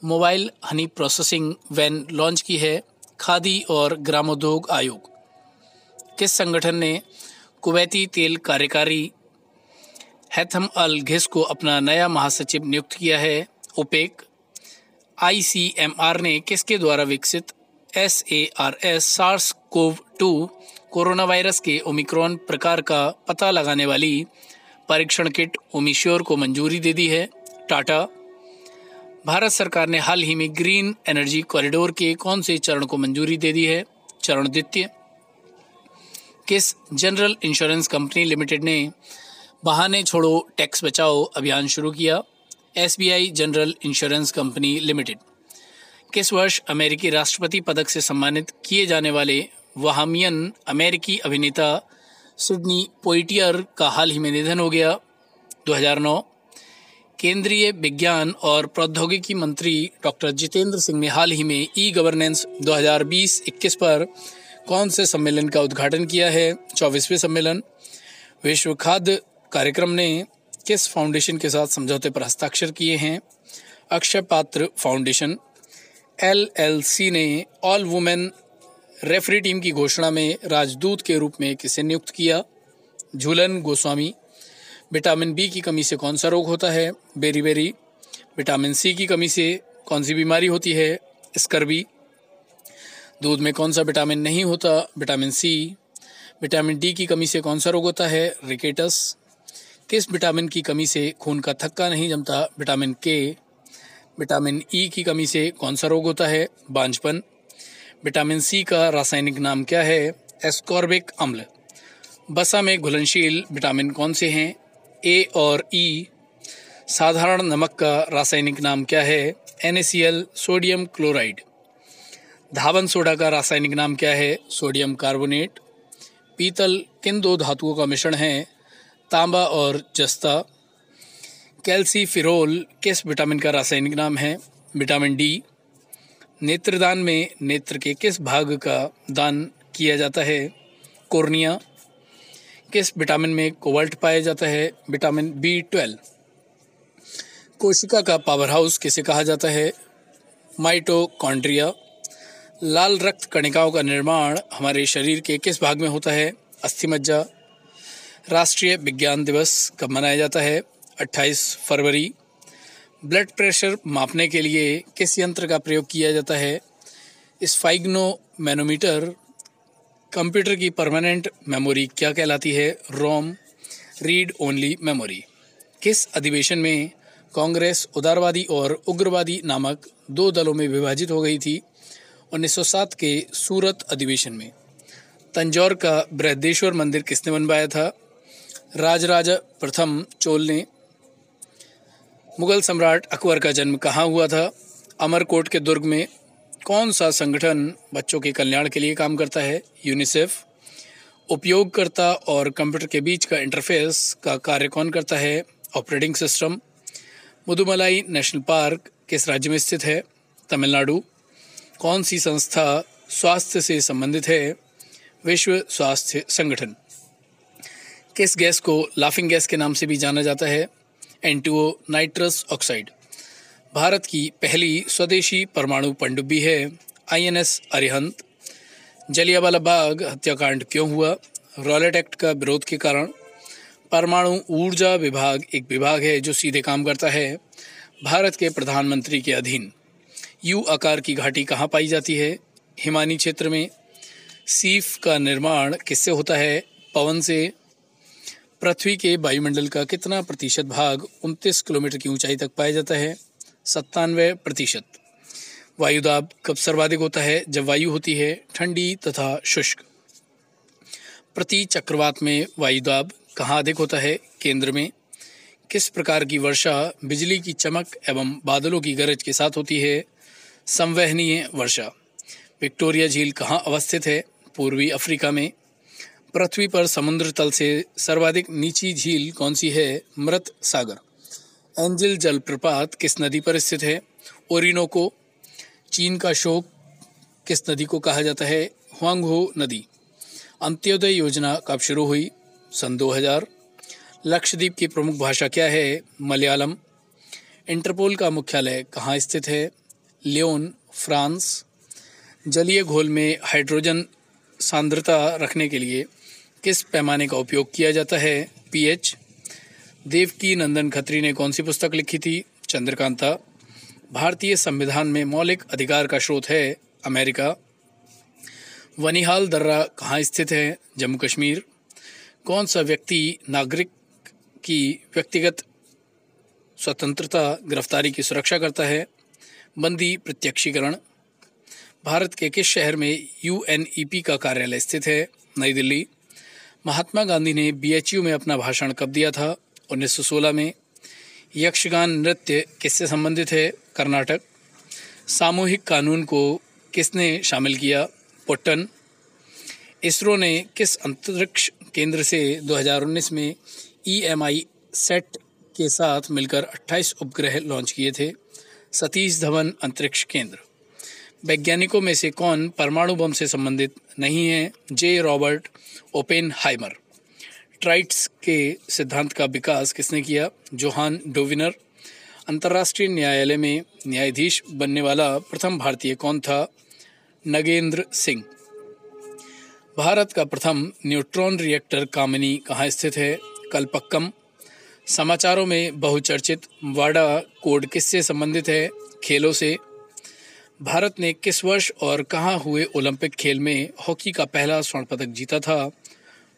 mobile honey processing van launch की है? खादी और ग्रामोद्योग आयोग। किस संगठन ने कुवैती तेल कार्यकारी हैथम अल घिस को अपना नया महासचिव नियुक्त किया है? ओपेक। ICMR ने किसके द्वारा विकसित SARS-CoV-2 कोरोना वायरस के ओमिक्रॉन प्रकार का पता लगाने वाली परीक्षण किट ओमिश्योर को मंजूरी दे दी है? टाटा। भारत सरकार ने हाल ही में ग्रीन एनर्जी कॉरिडोर के कौन से चरण को मंजूरी दे दी है? चरण द्वितीय। किस जनरल इंश्योरेंस कंपनी लिमिटेड ने बहाने छोड़ो टैक्स बचाओ अभियान शुरू किया? SBI general insurance company limited. किस वर्ष अमेरिकी राष्ट्रपति पदक से सम्मानित किए जाने वाले बहामियन अमेरिकी अभिनेता सिडनी पोइटियर का हाल ही में निधन हो गया? 2009। केंद्रीय विज्ञान और प्रौद्योगिकी मंत्री डॉक्टर जितेंद्र सिंह ने हाल ही में ई-गवर्नेंस 2020-21 पर कौन से सम्मेलन का उद्घाटन किया है? 24वें सम्मेलन। विश्व खाद्य कार्यक्रम ने किस फाउंडेशन के साथ समझौते पर हस्ताक्षर किए हैं? अक्षय पात्र फाउंडेशन। LLC ने ऑल वुमेन रेफरी टीम की घोषणा में राजदूत के रूप में किसे नियुक्त किया? झूलन गोस्वामी। विटामिन बी की कमी से कौन सा रोग होता है? बेरीबेरी। विटामिन सी की कमी से कौन सी बीमारी होती है? स्कर्वी। दूध में कौन सा विटामिन नहीं होता? Vitamin C. विटामिन डी की कमी से कौन सा रोग होता है? रिकेटस। किस विटामिन की कमी से खून का थक्का नहीं जमता? विटामिन के। विटामिन ई की कमी से कौन सा रोग होता है? बांझपन। विटामिन सी का रासायनिक नाम क्या है? एस्कॉर्बिक अम्ल। बसा में घुलनशील विटामिन कौन से हैं? ए और ई। साधारण नमक का रासायनिक नाम क्या है? NaCl sodium chloride. धावन सोडा का रासायनिक नाम क्या है? Sodium carbonate. पीतल किन दो धातुओं का मिश्रण है? तांबा और जस्ता। कैल्सीफिरोल किस विटामिन का रासायनिक नाम है? Vitamin D. नेत्रदान में नेत्र के किस भाग का दान किया जाता है? कोर्निया। किस विटामिन में कोबाल्ट पाया जाता है? Vitamin B12। कोशिका का पावर हाउस किसे कहा जाता है? माइटोकॉन्ड्रिया। लाल रक्त कणिकाओं का निर्माण हमारे शरीर के किस भाग में होता है? अस्थिमज्जा। राष्ट्रीय विज्ञान दिवस कब मनाया जाता है? 28 फरवरी। ब्लड प्रेशर मापने के लिए किस यंत्र का प्रयोग किया जाता है? स्फाइग्नोमैनोमीटर। कंप्यूटर की परमानेंट मेमोरी क्या कहलाती है? रोम। Read only memory. किस अधिवेशन में कांग्रेस उदारवादी और उग्रवादी नामक दो दलों में विभाजित हो गई थी? 1907 के सूरत अधिवेशन में। तंजौर का बृहदेश्वर मंदिर किसने बनवाया था? राजराजा प्रथम चोल ने। मुगल सम्राट अकबर का जन्म कहाँ हुआ था? अमरकोट के दुर्ग में। कौन सा संगठन बच्चों के कल्याण के लिए काम करता है? यूनिसेफ। उपयोगकर्ता और कंप्यूटर के बीच का इंटरफेस का कार्य कौन करता है? Operating system. Mudumalai national park किस राज्य में स्थित है? तमिलनाडु। कौन सी संस्था स्वास्थ्य से संबंधित है? विश्व स्वास्थ्य संगठन। किस गैस को लाफिंग गैस के नाम से भी जाना जाता है? N2O nitrous oxide. भारत की पहली स्वदेशी परमाणु पनडुब्बी है INS अरिहंत। जलियांवाला बाग हत्याकांड क्यों हुआ? रॉलेट एक्ट का विरोध के कारण। परमाणु ऊर्जा विभाग एक विभाग है जो सीधे काम करता है भारत के प्रधानमंत्री के अधीन। यू आकार की घाटी कहाँ पाई जाती है? हिमानी क्षेत्र में। सीफ का निर्माण किससे होता है? पवन से। पृथ्वी के वायुमंडल का कितना प्रतिशत भाग 29 किलोमीटर की ऊंचाई तक पाया जाता है? 97%। वायुदाब कब सर्वाधिक होता है? जब वायु होती है ठंडी तथा शुष्क। प्रति चक्रवात में वायुदाब कहाँ अधिक होता है? केंद्र में। किस प्रकार की वर्षा बिजली की चमक एवं बादलों की गरज के साथ होती है? संवहनीय वर्षा। विक्टोरिया झील कहाँ अवस्थित है? पूर्वी अफ्रीका में। पृथ्वी पर समुद्र तल से सर्वाधिक नीची झील कौन सी है? मृत सागर। एंजल जलप्रपात किस नदी पर स्थित है? ओरिनोको। चीन का शोक किस नदी को कहा जाता है? हुआंगहो नदी। अंत्योदय योजना कब शुरू हुई? सन 2000। लक्षद्वीप की प्रमुख भाषा क्या है? मलयालम। इंटरपोल का मुख्यालय कहाँ स्थित है? Lyon, France. जलीय घोल में हाइड्रोजन सांद्रता रखने के लिए किस पैमाने का उपयोग किया जाता है? पीएच। देवकी नंदन खत्री ने कौन सी पुस्तक लिखी थी? चंद्रकांता। भारतीय संविधान में मौलिक अधिकार का स्रोत है अमेरिका। वनिहाल दर्रा कहाँ स्थित है? जम्मू कश्मीर। कौन सा व्यक्ति नागरिक की व्यक्तिगत स्वतंत्रता गिरफ्तारी की सुरक्षा करता है? बंदी प्रत्यक्षीकरण। भारत के किस शहर में यूएनईपी का कार्यालय स्थित है? नई दिल्ली। महात्मा गांधी ने बीएचयू में अपना भाषण कब दिया था? 1916 में। यक्षगान नृत्य किससे संबंधित है? कर्नाटक। सामूहिक कानून को किसने शामिल किया? पुट्टन। इसरो ने किस अंतरिक्ष केंद्र से 2019 में ईएमआई सेट के साथ मिलकर 28 उपग्रह लॉन्च किए थे? सतीश धवन अंतरिक्ष केंद्र। वैज्ञानिकों में से कौन परमाणु बम से संबंधित नहीं है? जे रॉबर्ट ओपेनहाइमर। ट्राइट्स के सिद्धांत का विकास किसने किया? जोहान डोविनर। अंतर्राष्ट्रीय न्यायालय में न्यायाधीश बनने वाला प्रथम भारतीय कौन था? नगेंद्र सिंह। भारत का प्रथम न्यूट्रॉन रिएक्टर कामिनी कहाँ स्थित है? कलपक्कम। समाचारों में बहुचर्चित वाडा कोड किससे संबंधित है? खेलों से। भारत ने किस वर्ष और कहाँ हुए ओलंपिक खेल में हॉकी का पहला स्वर्ण पदक जीता था?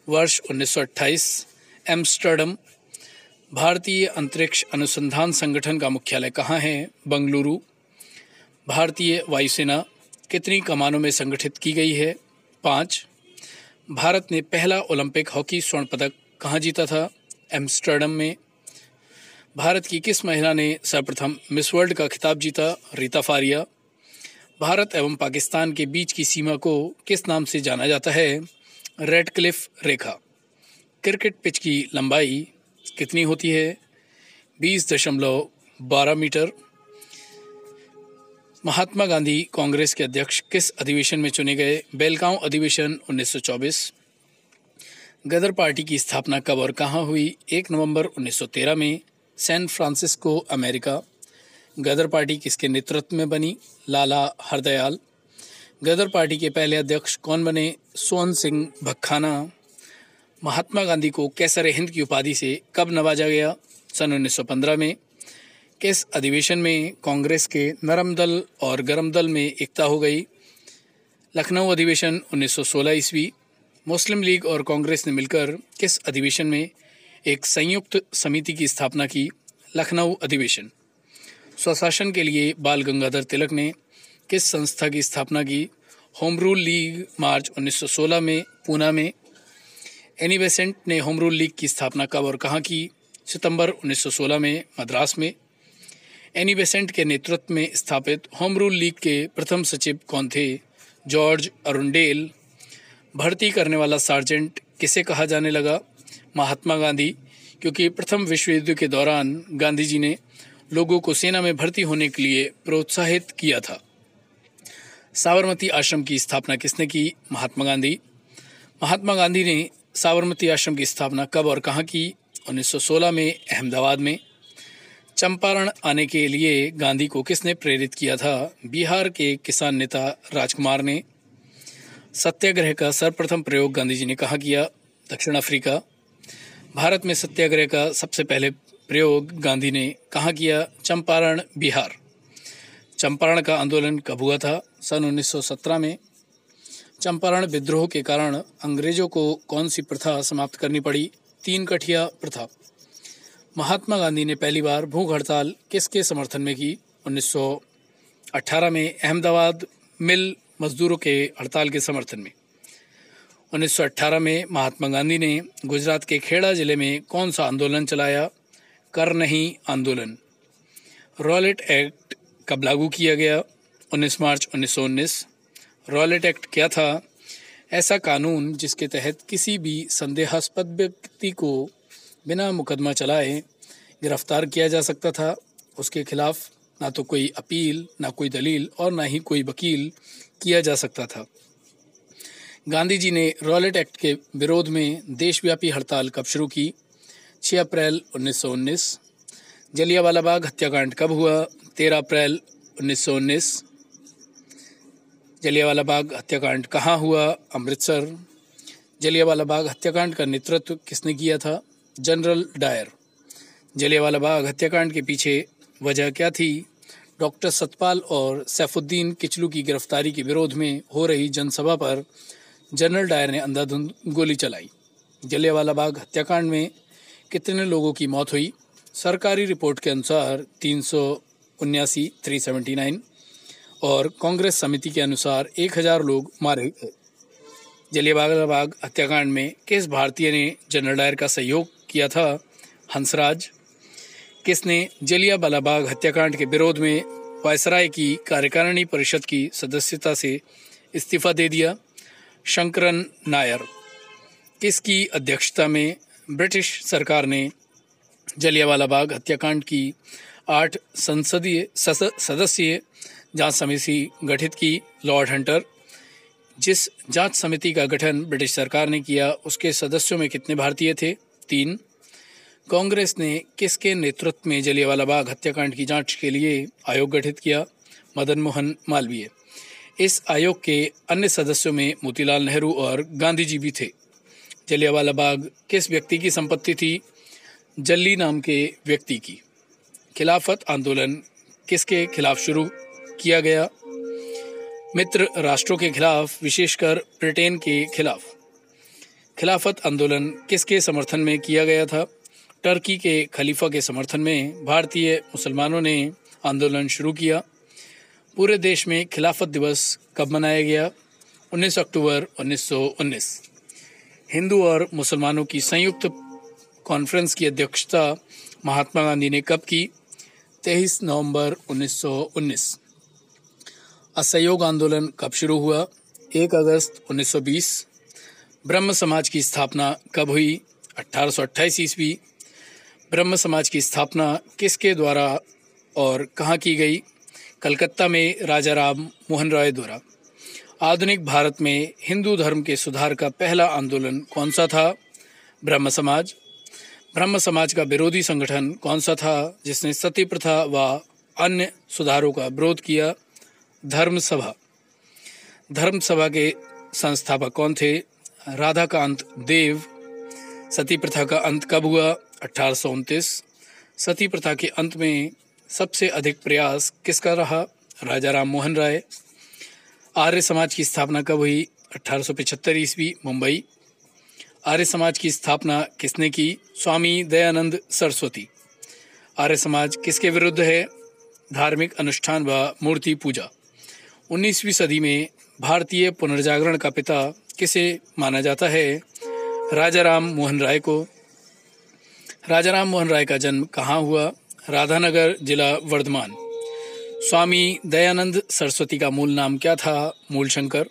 वर्ष 1928। एम्स्टर्डम। भारतीय अंतरिक्ष अनुसंधान संगठन का मुख्यालय कहाँ है? बंगलुरु। भारतीय वायुसेना कितनी कमानों में संगठित की गई है? 5। भारत ने पहला ओलंपिक हॉकी स्वर्ण पदक कहाँ जीता था? एम्स्टर्डम में। भारत की किस महिला ने सर्वप्रथम मिस वर्ल्ड का खिताब जीता? रीता फारिया। भारत एवं पाकिस्तान के बीच की सीमा को किस नाम से जाना जाता है? रेडक्लिफ रेखा। क्रिकेट पिच की लंबाई कितनी होती है? 20.12 मीटर। महात्मा गांधी कांग्रेस के अध्यक्ष किस अधिवेशन में चुने गए? बेलगांव अधिवेशन 1924। गदर पार्टी की स्थापना कब और कहाँ हुई? 1 नवंबर 1913 में सैन फ्रांसिस्को, अमेरिका। गदर पार्टी किसके नेतृत्व में बनी? लाला हरदयाल। गदर पार्टी के पहले अध्यक्ष कौन बने? सोहन सिंह भक्खाना। महात्मा गांधी को कैसर हिंद की उपाधि से कब नवाजा गया? सन 1915 में। किस अधिवेशन में कांग्रेस के नरम दल और गरम दल में एकता हो गई? लखनऊ अधिवेशन 1916 ईस्वी। मुस्लिम लीग और कांग्रेस ने मिलकर किस अधिवेशन में एक संयुक्त समिति की स्थापना की? लखनऊ अधिवेशन। स्वशासन के लिए बाल गंगाधर तिलक ने किस संस्था की स्थापना की? होम रूल लीग, मार्च 1916 में पूना में। एनी बेसेंट ने होम रूल लीग की स्थापना कब और कहाँ की? सितंबर 1916 में, मद्रास में। एनी बेसेंट के नेतृत्व में स्थापित होम रूल लीग के प्रथम सचिव कौन थे? George Arundale. भर्ती करने वाला सार्जेंट किसे कहा जाने लगा? महात्मा गांधी, क्योंकि प्रथम विश्व युद्ध के दौरान गांधी जी ने लोगों को सेना में भर्ती होने के लिए प्रोत्साहित किया था। साबरमती आश्रम की स्थापना किसने की? महात्मा गांधी। महात्मा गांधी ने साबरमती आश्रम की स्थापना कब और कहाँ की? 1916 में, अहमदाबाद में। चंपारण आने के लिए गांधी को किसने प्रेरित किया था? बिहार के किसान नेता राजकुमार ने। सत्याग्रह का सर्वप्रथम प्रयोग गांधी जी ने कहाँ किया? दक्षिण अफ्रीका। भारत में सत्याग्रह का सबसे पहले प्रयोग गांधी ने कहाँ किया? चंपारण, बिहार। चंपारण का आंदोलन कब हुआ था? सन 1917 में। चंपारण विद्रोह के कारण अंग्रेजों को कौन सी प्रथा समाप्त करनी पड़ी? 3 कठिया प्रथा। महात्मा गांधी ने पहली बार भूख हड़ताल किसके समर्थन में की? 1918 में अहमदाबाद मिल मजदूरों के हड़ताल के समर्थन में। 1918 में महात्मा गांधी ने गुजरात के खेड़ा जिले में कौन सा आंदोलन चलाया? कर नहीं आंदोलन। रॉलेट एक्ट कब लागू किया गया? 19 मार्च 1919। रॉलेट एक्ट क्या था? ऐसा कानून जिसके तहत किसी भी संदेहास्पद व्यक्ति को बिना मुकदमा चलाए गिरफ्तार किया जा सकता था। उसके खिलाफ ना तो कोई अपील, ना कोई दलील और ना ही कोई वकील किया जा सकता था। गांधी जी ने रॉलेट एक्ट के विरोध में देशव्यापी हड़ताल कब शुरू की? 6 अप्रैल 1919। जलियांवाला बाग हत्याकांड कब हुआ? 13 अप्रैल 1919। जलियांवाला बाग हत्याकांड कहाँ हुआ? अमृतसर। जलियांवाला बाग हत्याकांड का नेतृत्व किसने किया था? General Dyer. जलियांवाला बाग हत्याकांड के पीछे वजह क्या थी? डॉक्टर सतपाल और सैफुद्दीन किचलू की गिरफ्तारी के विरोध में हो रही जनसभा पर जनरल डायर ने अंधाधुंध गोली चलाई। जलियांवाला बाग हत्याकांड में कितने लोगों की मौत हुई? सरकारी रिपोर्ट के अनुसार 379 और कांग्रेस समिति के अनुसार 1000 लोग मारे गए। जलियांवाला बाग हत्याकांड में किस भारतीय ने जनरल डायर का सहयोग किया था? हंसराज। किसने जलियांवाला बाग हत्याकांड के विरोध में वायसराय की कार्यकारिणी परिषद की सदस्यता से इस्तीफा दे दिया? शंकरन नायर। किसकी अध्यक्षता में ब्रिटिश सरकार ने जलियांवाला बाग हत्याकांड की 8 संसदीय सदस्यीय जांच समिति गठित की? Lord Hunter. जिस जांच समिति का गठन ब्रिटिश सरकार ने किया उसके सदस्यों में कितने भारतीय थे? 3। कांग्रेस ने किसके नेतृत्व में जलियांवाला बाग हत्याकांड की जांच के लिए आयोग गठित किया? मदन मोहन मालवीय। इस आयोग के अन्य सदस्यों में मोतीलाल नेहरू और गांधी जी भी थे। जलियांवाला बाग किस व्यक्ति की संपत्ति थी? जल्ली नाम के व्यक्ति की। खिलाफत आंदोलन किसके खिलाफ शुरू किया गया? मित्र राष्ट्रों के खिलाफ, विशेषकर ब्रिटेन के खिलाफ। खिलाफत आंदोलन किसके समर्थन में किया गया था? टर्की के खलीफा के समर्थन में भारतीय मुसलमानों ने आंदोलन शुरू किया। पूरे देश में खिलाफत दिवस कब मनाया गया? 19 अक्टूबर 1919। हिंदू और मुसलमानों की संयुक्त कॉन्फ्रेंस की अध्यक्षता महात्मा गांधी ने कब की? 23 नवंबर 1919। असहयोग आंदोलन कब शुरू हुआ? 1 अगस्त 1920। ब्रह्म समाज की स्थापना कब हुई? 1828 ईस्वी। ब्रह्म समाज की स्थापना किसके द्वारा और कहाँ की गई? कलकत्ता में राजा राम मोहन राय द्वारा। आधुनिक भारत में हिंदू धर्म के सुधार का पहला आंदोलन कौन सा था? ब्रह्म समाज। ब्रह्म समाज का विरोधी संगठन कौन सा था जिसने सती प्रथा व अन्य सुधारों का विरोध किया? धर्म सभा। धर्म सभा के संस्थापक कौन थे? राधाकांत देव। सती प्रथा का अंत कब हुआ? 1829। सती प्रथा के अंत में सबसे अधिक प्रयास किसका रहा? राजा राम मोहन राय। आर्य समाज की स्थापना कब हुई? 1875 ईस्वी, मुंबई। आर्य समाज की स्थापना किसने की? स्वामी दयानंद सरस्वती। आर्य समाज किसके विरुद्ध है? धार्मिक अनुष्ठान व मूर्ति पूजा। 19वीं सदी में भारतीय पुनर्जागरण का पिता किसे माना जाता है? राजा राम मोहन राय को। राजा राम मोहन राय का जन्म कहाँ हुआ? राधानगर, जिला वर्धमान। स्वामी दयानंद सरस्वती का मूल नाम क्या था? मूलशंकर।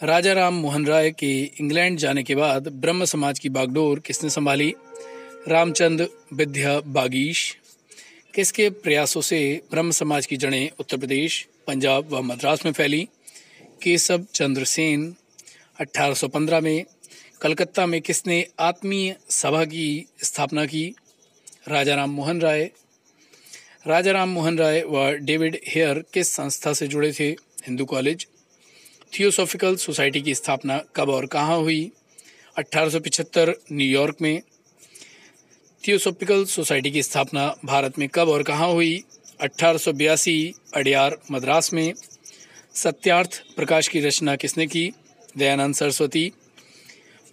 राजा राम मोहन राय के इंग्लैंड जाने के बाद ब्रह्म समाज की बागडोर किसने संभाली? रामचंद्र विद्या बागीश। किसके प्रयासों से ब्रह्म समाज की जड़ें उत्तर प्रदेश, पंजाब व मद्रास में फैली? केशव चंद्र सेन। 1815 में कलकत्ता में किसने आत्मीय सभा की स्थापना की? राजा राम मोहन राय। राजा राम मोहन राय व डेविड हेयर किस संस्था से जुड़े थे? हिंदू कॉलेज। थियोसॉफिकल सोसाइटी की स्थापना कब और कहाँ हुई? 1875 न्यूयॉर्क में। थियोसॉफिकल सोसाइटी की स्थापना भारत में कब और कहाँ हुई? 1882 अडयार मद्रास में। सत्यार्थ प्रकाश की रचना किसने की? दयानंद सरस्वती।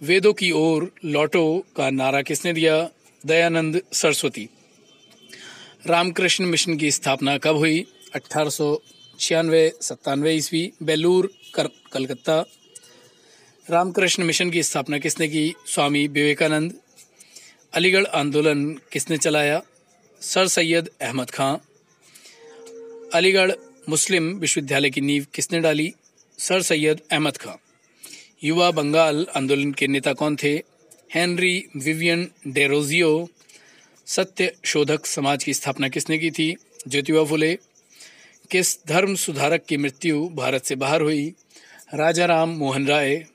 वेदों की ओर लौटो का नारा किसने दिया? दयानंद सरस्वती। रामकृष्ण मिशन की स्थापना कब हुई? 1896-97 ईस्वी, बेलूर कलकत्ता। रामकृष्ण मिशन की स्थापना किसने की? स्वामी विवेकानंद। अलीगढ़ आंदोलन किसने चलाया? सर सैयद अहमद खां। अलीगढ़ मुस्लिम विश्वविद्यालय की नींव किसने डाली? सर सैयद अहमद खां। युवा बंगाल आंदोलन के नेता कौन थे? Henry Vivian Derozio. सत्य शोधक समाज की स्थापना किसने की थी? ज्योतिबा फुले। किस धर्म सुधारक की मृत्यु भारत से बाहर हुई? राजा राम मोहन राय।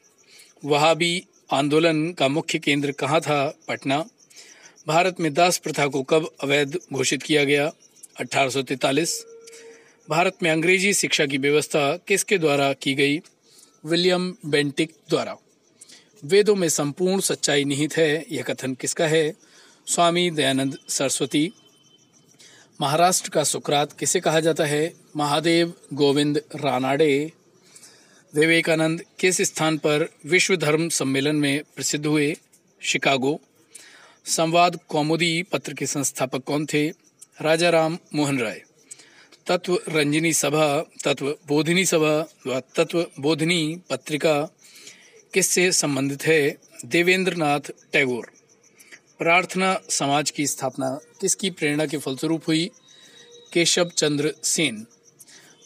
वहाबी आंदोलन का मुख्य केंद्र कहाँ था? पटना। भारत में दास प्रथा को कब अवैध घोषित किया गया? 1843। भारत में अंग्रेजी शिक्षा की व्यवस्था किसके द्वारा की गई? विलियम बेंटिक द्वारा। वेदों में संपूर्ण सच्चाई निहित है, यह कथन किसका है? स्वामी दयानंद सरस्वती। महाराष्ट्र का सुकरात किसे कहा जाता है? महादेव गोविंद रानाडे। विवेकानंद किस स्थान पर विश्व धर्म सम्मेलन में प्रसिद्ध हुए? शिकागो। संवाद कौमुदी पत्र के संस्थापक कौन थे? राजा राम मोहन राय। तत्व रंजनी सभा, तत्व बोधिनी सभा व तत्व बोधिनी पत्रिका किससे संबंधित है? देवेंद्रनाथ टैगोर। प्रार्थना समाज की स्थापना किसकी प्रेरणा के फलस्वरूप हुई? केशव चंद्र सेन।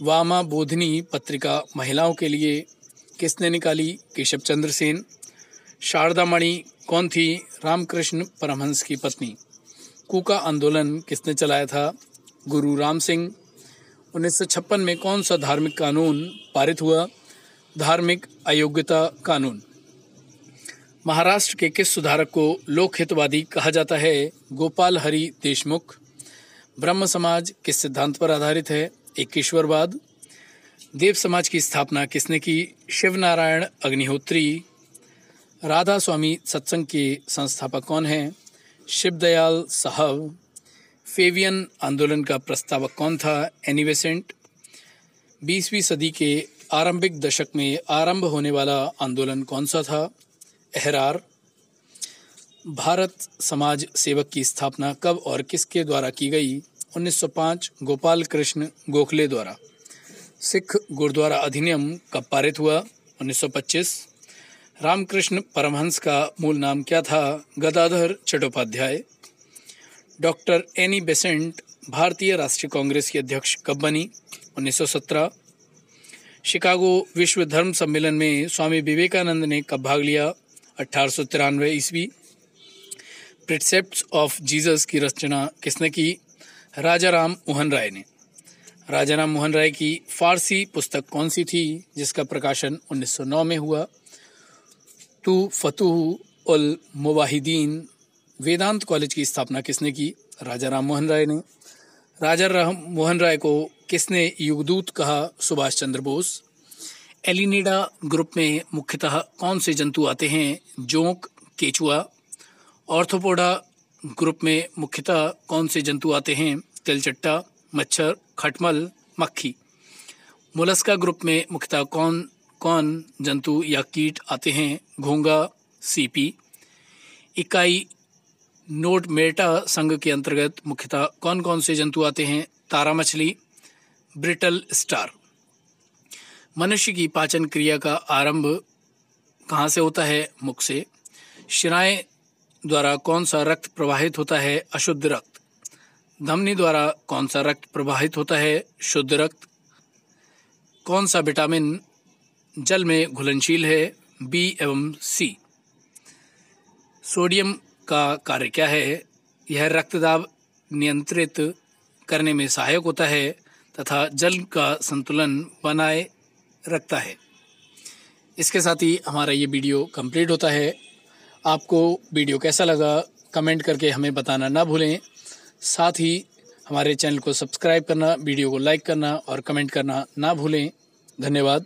वामा बोधिनी पत्रिका महिलाओं के लिए किसने निकाली? केशव चंद्र सेन। शारदामणि कौन थी? रामकृष्ण परमहंस की पत्नी। कूका आंदोलन किसने चलाया था? गुरु राम सिंह। 1956 में कौन सा धार्मिक कानून पारित हुआ? धार्मिक अयोग्यता कानून। महाराष्ट्र के किस सुधारक को लोकहितवादी कहा जाता है? गोपाल हरि देशमुख। ब्रह्म समाज किस सिद्धांत पर आधारित है? एकेश्वरवाद। देव समाज की स्थापना किसने की? शिवनारायण अग्निहोत्री। राधा स्वामी सत्संग के संस्थापक कौन हैं? शिवदयाल साहब। फेवियन आंदोलन का प्रस्तावक कौन था? Annie Besant. 20वीं सदी के आरंभिक दशक में आरंभ होने वाला आंदोलन कौन सा था? एहरार। भारत समाज सेवक की स्थापना कब और किसके द्वारा की गई? 1905 गोपाल कृष्ण गोखले द्वारा। सिख गुरुद्वारा अधिनियम कब पारित हुआ? 1925। रामकृष्ण परमहंस का मूल नाम क्या था? Gadadhar Chattopadhyay. Doctor Annie Besant भारतीय राष्ट्रीय कांग्रेस की अध्यक्ष कब बनी? 1917। शिकागो विश्व धर्म सम्मेलन में स्वामी विवेकानंद ने कब भाग लिया? 1893 ईस्वी। प्रिसेप्ट्स ऑफ जीसस की रचना किसने की? राजा राम मोहन राय ने। राजा राम मोहन राय की फारसी पुस्तक कौन सी थी जिसका प्रकाशन 1909 में हुआ? तू फतूह उल मुवाहिदीन। वेदांत कॉलेज की स्थापना किसने की? राजा राम मोहन राय ने। राजा राम मोहन राय को किसने युगदूत कहा? सुभाष चंद्र बोस। एलिनिडा ग्रुप में मुख्यतः कौन से जंतु आते हैं? जोंक, केचुआ। ऑर्थोपोडा ग्रुप में मुख्यतः कौन से जंतु आते हैं? तिलचट्टा, मच्छर, खटमल, मक्खी। मोलस्का ग्रुप में मुख्यतः कौन कौन जंतु या कीट आते हैं? घोंगा, सीपी। इकाई नोट मेटा संघ के अंतर्गत मुख्यतः कौन कौन से जंतु आते हैं? तारा मछली, ब्रिटल स्टार। मनुष्य की पाचन क्रिया का आरंभ कहाँ से होता है? मुख से। शिराएं द्वारा कौन सा रक्त प्रवाहित होता है? अशुद्ध रक्त। धमनी द्वारा कौन सा रक्त प्रवाहित होता है? शुद्ध रक्त। कौन सा विटामिन जल में घुलनशील है? बी एवं सी। सोडियम का कार्य क्या है? यह रक्तदाब नियंत्रित करने में सहायक होता है तथा जल का संतुलन बनाए रखता है। इसके साथ ही हमारा ये वीडियो कंप्लीट होता है। आपको वीडियो कैसा लगा कमेंट करके हमें बताना ना भूलें। साथ ही हमारे चैनल को सब्सक्राइब करना, वीडियो को लाइक करना और कमेंट करना ना भूलें। धन्यवाद।